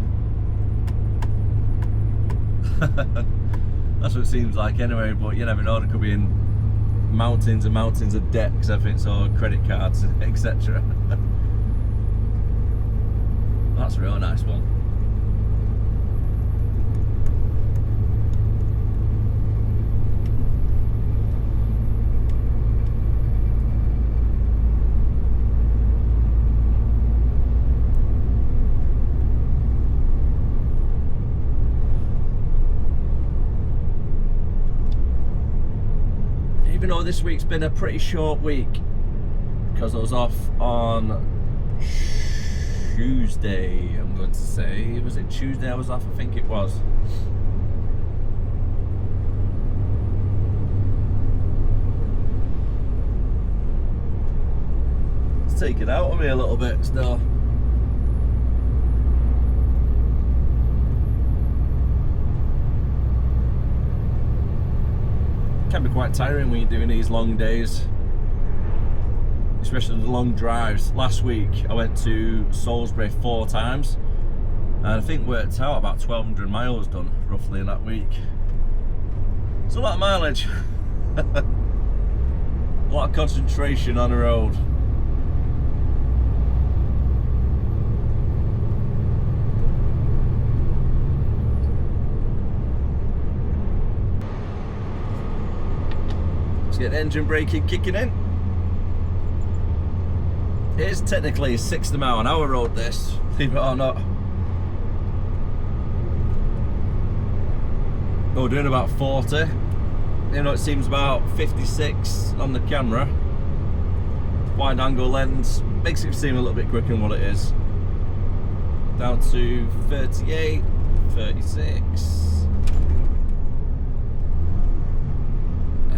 That's what it seems like anyway, but you never know, there could be in mountains and mountains of debt because everything's all credit cards, etc. That's a real nice one. Even though this week's been a pretty short week because I was off on Tuesday, I'm going to say. Was it Tuesday I was off? I think it was. Let's take it out of me a little bit still. Can be quite tiring when you're doing these long days, especially the long drives. Last week I went to Salisbury 4 times and I think worked out about 1,200 miles done roughly in that week. It's a lot of mileage. A lot of concentration on the road. Get the engine braking kicking in. It is technically a 60 mile an hour road this, believe it or not. We're doing about 40. You know, it seems about 56 on the camera. Wide angle lens makes it seem a little bit quicker than what it is. Down to 38, 36.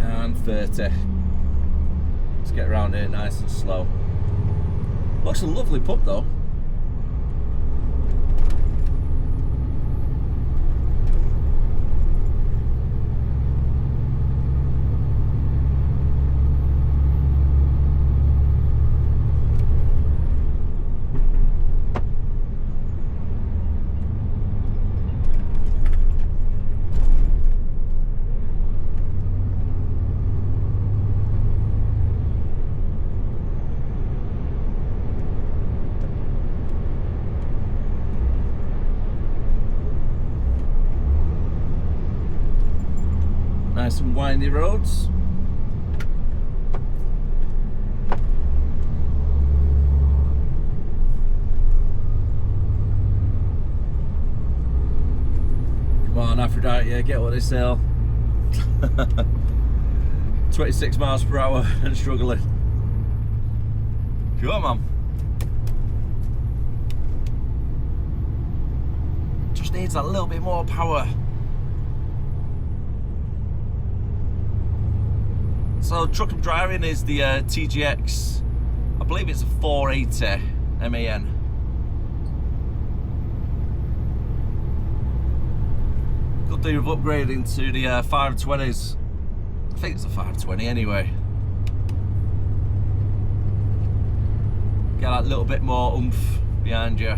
And 30. Let's get around here nice and slow. Looks a lovely pub though. Nice and windy roads. Come on, Aphrodite, get what they sell. 26 miles per hour and struggling. Come on. Just needs a little bit more power. So truck I'm driving is the TGX. I believe it's a 480 MAN. Could do with upgrading to the 520s. I think it's a 520 anyway. Get that little bit more oomph behind you.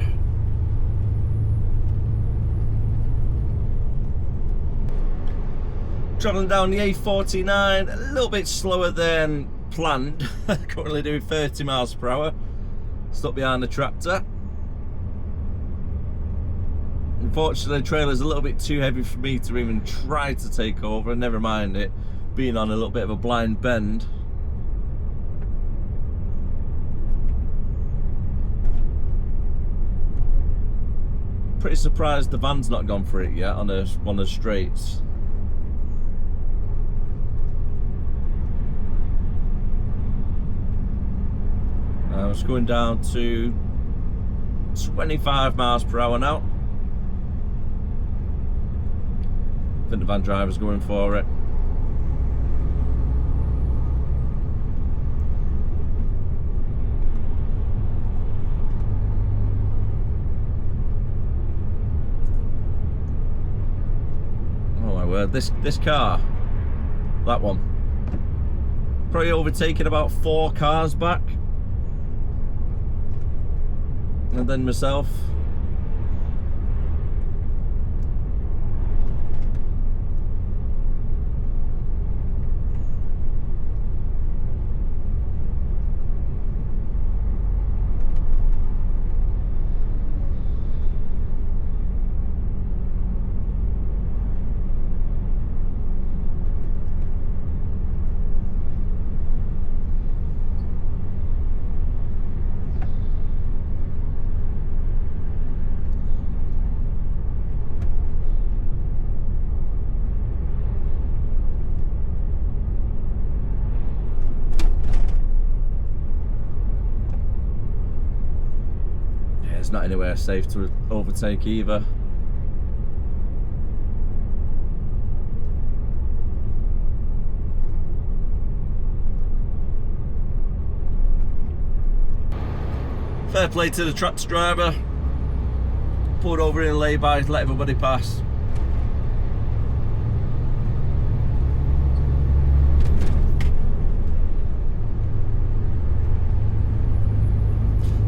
Travelling down the A49, a little bit slower than planned. Currently doing 30 miles per hour. Stuck behind the tractor. Unfortunately, the trailer's a little bit too heavy for me to even try to take over, never mind it being on a little bit of a blind bend. Pretty surprised the van's not gone for it yet on one of the straights. It's going down to 25 miles per hour now. I think the van driver's going for it. Oh my word, this car, that one, probably overtaken about 4 cars back. And then myself. It's not anywhere safe to overtake either. Fair play to the tractor driver. Pulled over in a lay-by, let everybody pass.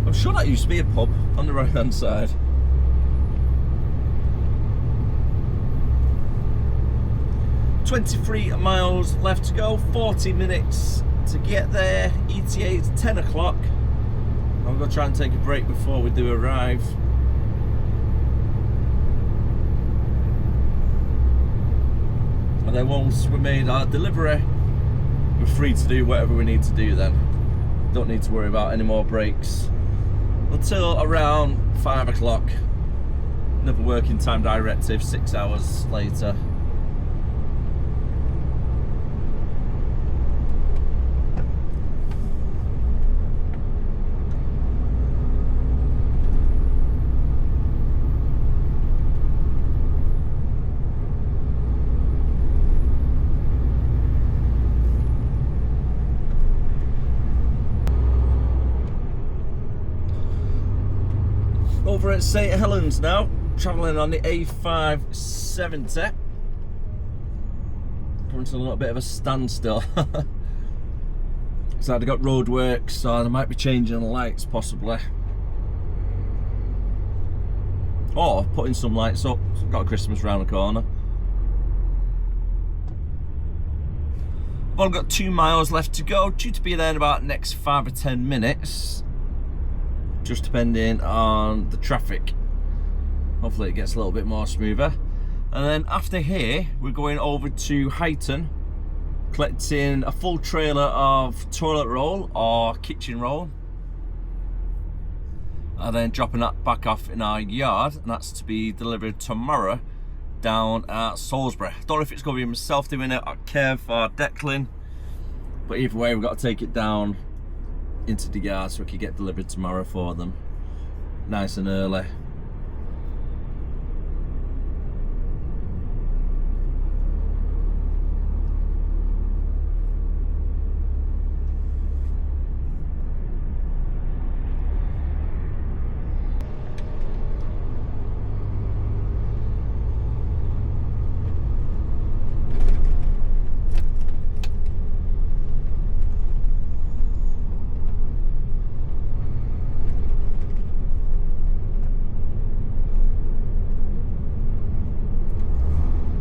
I'm sure that used to be a pub on the right hand side. "23 miles left to go, 40 minutes to get there. ETA is 10 o'clock. I'm going to try and take a break before we do arrive. And then once we made our delivery, we're free to do whatever we need to do then. Don't need to worry about any more breaks until around 5 o'clock. Another working time directive, 6 hours later. Over at St Helens now, travelling on the A570. Coming to a little bit of a standstill. So they've got road works, so they might be changing the lights possibly. Or putting some lights up. Got a Christmas round the corner. I've only got 2 miles left to go, due to be there in about the next 5 or 10 minutes. Just depending on the traffic. Hopefully it gets a little bit more smoother. And then after here, we're going over to Outin, collecting a full trailer of toilet roll or kitchen roll, and then dropping that back off in our yard, and that's to be delivered tomorrow down at Salisbury. Don't know if it's going to be myself doing it or Kev or Declan, but either way we've got to take it down into the yard so it can get delivered tomorrow for them, nice and early.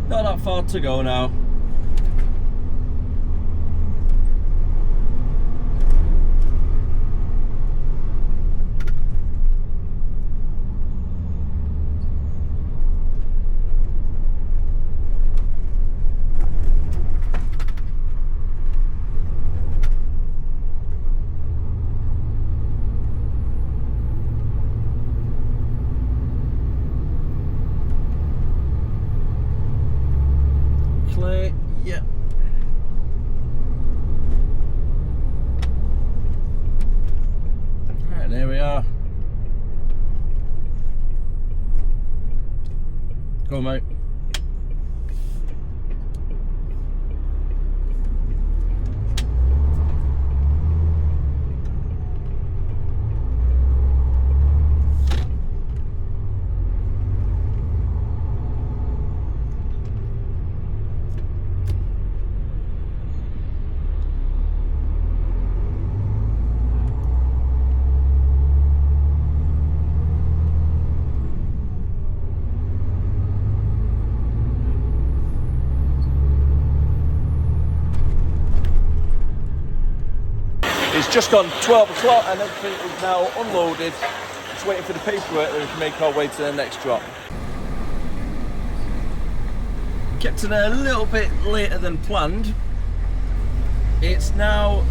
Not that far to go now. Yeah. Alright, there we are. Go on, mate. It's just gone 12 o'clock and everything is now unloaded. Just waiting for the paperwork and we can make our way to the next drop. Kept in a little bit later than planned. It's now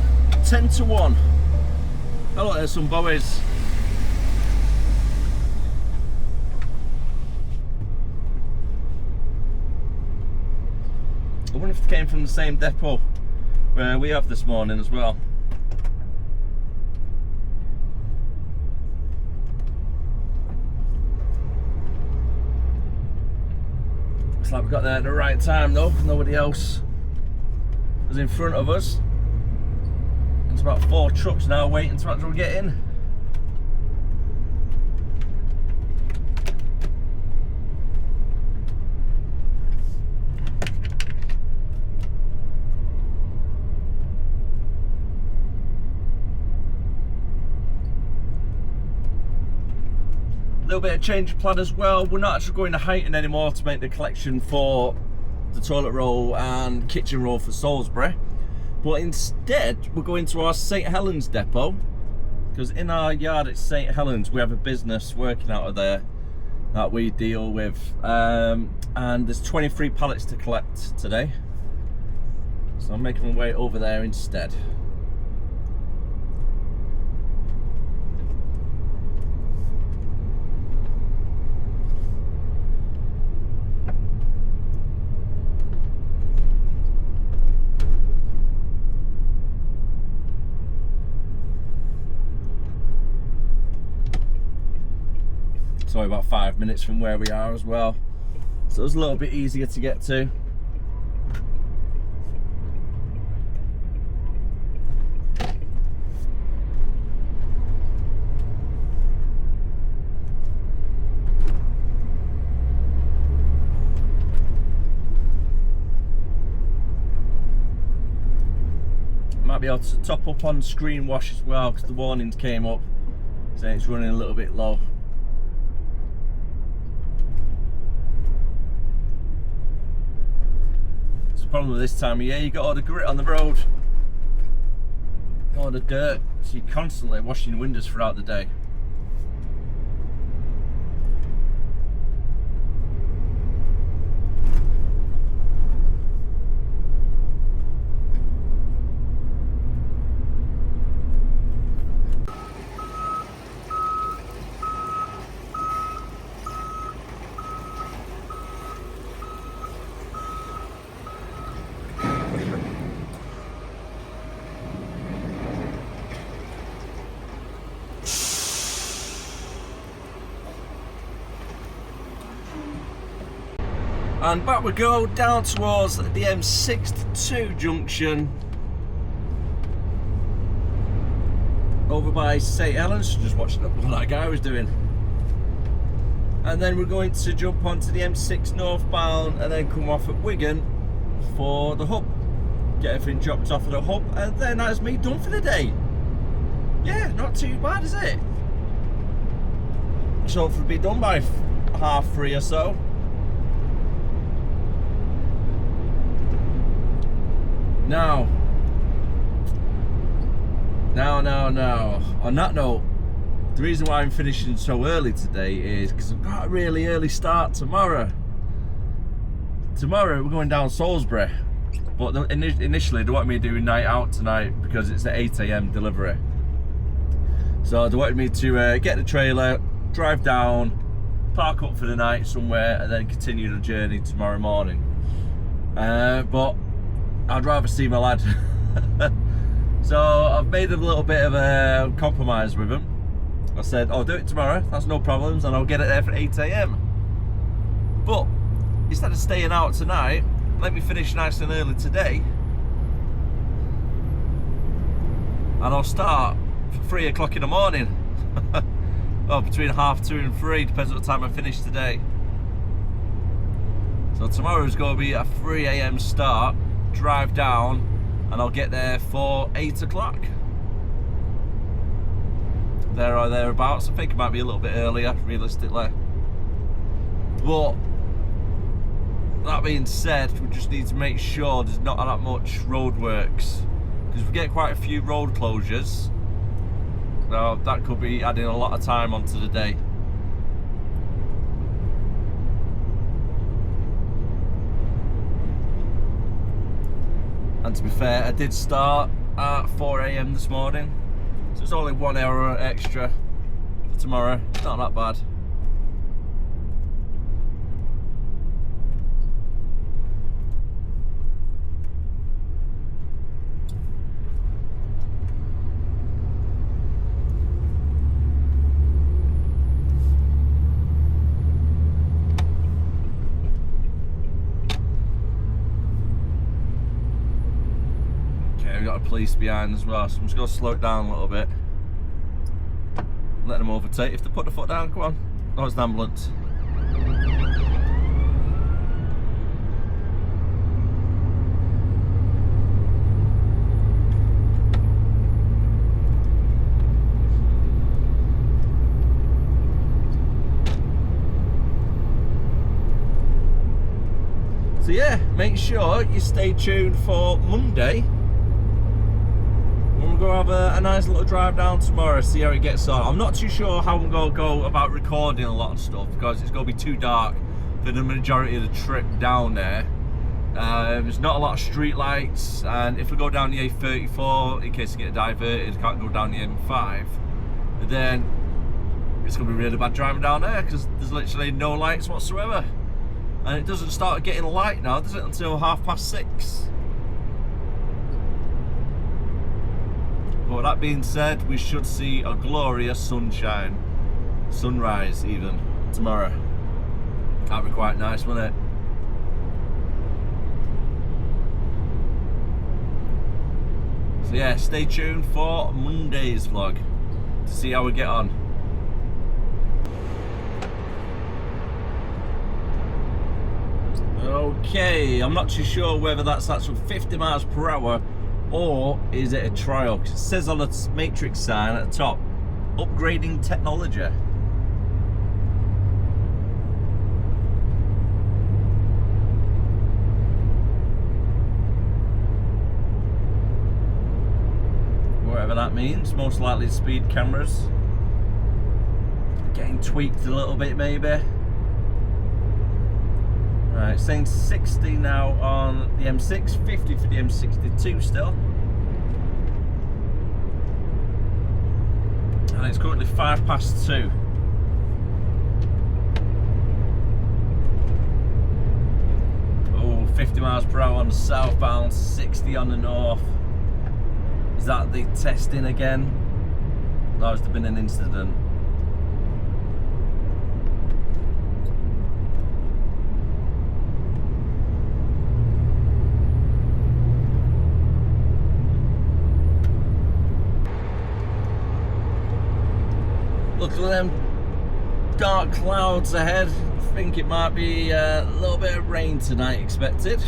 10 to 1. Oh, there's some bowies. I wonder if they came from the same depot where we have this morning as well. Looks like we got there at the right time though, nobody else was in front of us. There's about 4 trucks now waiting to actually get in. Little bit of change of plan as well. We're not actually going to Outin anymore to make the collection for the toilet roll and kitchen roll for Salisbury, but instead we're going to our St Helens depot, because in our yard at St Helens we have a business working out of there that we deal with, and there's 23 pallets to collect today, so I'm making my way over there instead. So about 5 minutes from where we are as well, so it's a little bit easier to get to. Might be able to top up on screen wash as well, because the warnings came up saying it's running a little bit low. Problem with this time of year, you got all the grit on the road, all the dirt, so you're constantly washing windows throughout the day. And back we go down towards the M62 junction. Over by St Helens, just watching what that guy was doing. And then we're going to jump onto the M6 northbound and then come off at Wigan for the hub. Get everything dropped off at the hub, and then that's me done for the day. Yeah, not too bad, is it? So hopefully be done by 3:30 or so. Now. On that note, the reason why I'm finishing so early today is because I've got a really early start tomorrow. Tomorrow we're going down Salisbury, but initially they wanted me to do a night out tonight because it's an 8 AM delivery. So they wanted me to get the trailer, drive down, park up for the night somewhere, and then continue the journey tomorrow morning. But I'd rather see my lad. So I've made a little bit of a compromise with him. I said, I'll do it tomorrow, that's no problems, and I'll get it there for 8 AM. But instead of staying out tonight, let me finish nice and early today. And I'll start for 3 o'clock in the morning. Well, between 2:30 and 3, depends on what time I finish today. So tomorrow is going to be a 3 AM start, drive down, and I'll get there for 8 o'clock. There or thereabouts. I think it might be a little bit earlier, realistically. But that being said, we just need to make sure there's not that much road works, because we get quite a few road closures. So that could be adding a lot of time onto the day. And to be fair, I did start at 4 AM this morning, so it's only 1 hour extra for tomorrow. It's not that bad. We've got a police behind as well, so I'm just going to slow it down a little bit. Let them overtake. If they put the foot down, come on. Oh, it's an ambulance. So yeah, make sure you stay tuned for Monday. We're going to have a nice little drive down tomorrow, see how it gets on. I'm not too sure how I'm going to go about recording a lot of stuff, because it's going to be too dark for the majority of the trip down there. There's not a lot of street lights, and if we go down the A34, in case I get diverted, can't go down the M5, then it's going to be really bad driving down there, because there's literally no lights whatsoever. And it doesn't start getting light now, does it, until 6:30. But that being said, we should see a glorious sunrise even, tomorrow. That'd be quite nice, wouldn't it? So yeah, stay tuned for Monday's vlog to see how we get on. Okay, I'm not too sure whether that's actual 50 miles per hour or is it a trial, because it says on the matrix sign at the top, upgrading technology. Whatever that means, most likely speed cameras. Getting tweaked a little bit maybe. Right, saying 60 now on the M6, 50 for the M62 still. And it's currently 2:05. Oh, 50 miles per hour on the southbound, 60 on the north. Is that the testing again? No, has there been an incident? couple of them dark clouds ahead. I think it might be a little bit of rain tonight expected.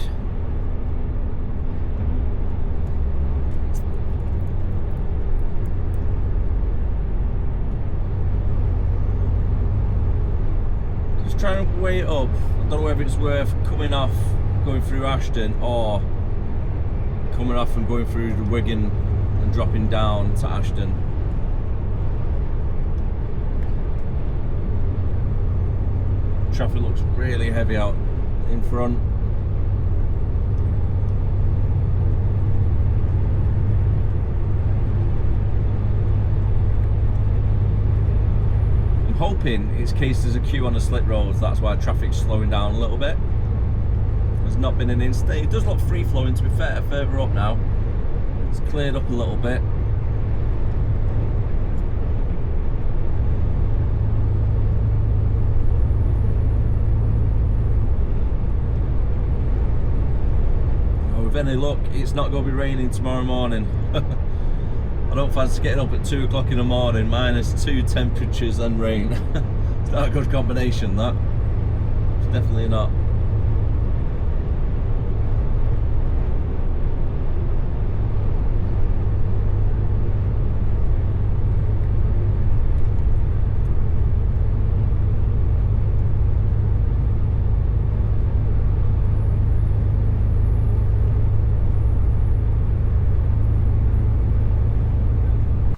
Just trying to weigh it up. I don't know whether it's worth coming off, going through Ashton, or coming off and going through the Wigan and dropping down to Ashton. Traffic looks really heavy out in front. I'm hoping it's case there's a queue on the slip roads, that's why traffic's slowing down a little bit. There's not been an instant. It does look free flowing, to be fair, further up now. It's cleared up a little bit. With any luck, it's not going to be raining tomorrow morning. I don't fancy getting up at 2 o'clock in the morning, -2 temperatures and rain. It's not a good combination, that. It's definitely not.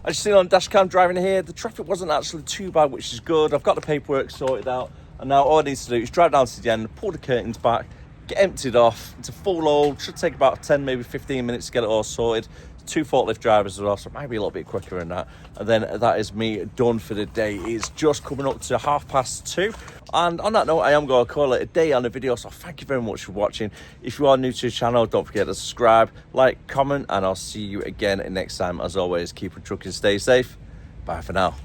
As you've seen on dashcam driving here, the traffic wasn't actually too bad, which is good. I've got the paperwork sorted out, and now all I need to do is drive down to the end, pull the curtains back, get emptied off. It's a full load, should take about 10, maybe 15 minutes to get it all sorted. 2 forklift drivers as well, so it might be a little bit quicker than that. And then that is me done for the day. It's just coming up to 2:30. And on that note, I am going to call it a day on the video, so thank you very much for watching. If you are new to the channel, don't forget to subscribe, like, comment, and I'll see you again next time. As always, keep on trucking, stay safe. Bye for now.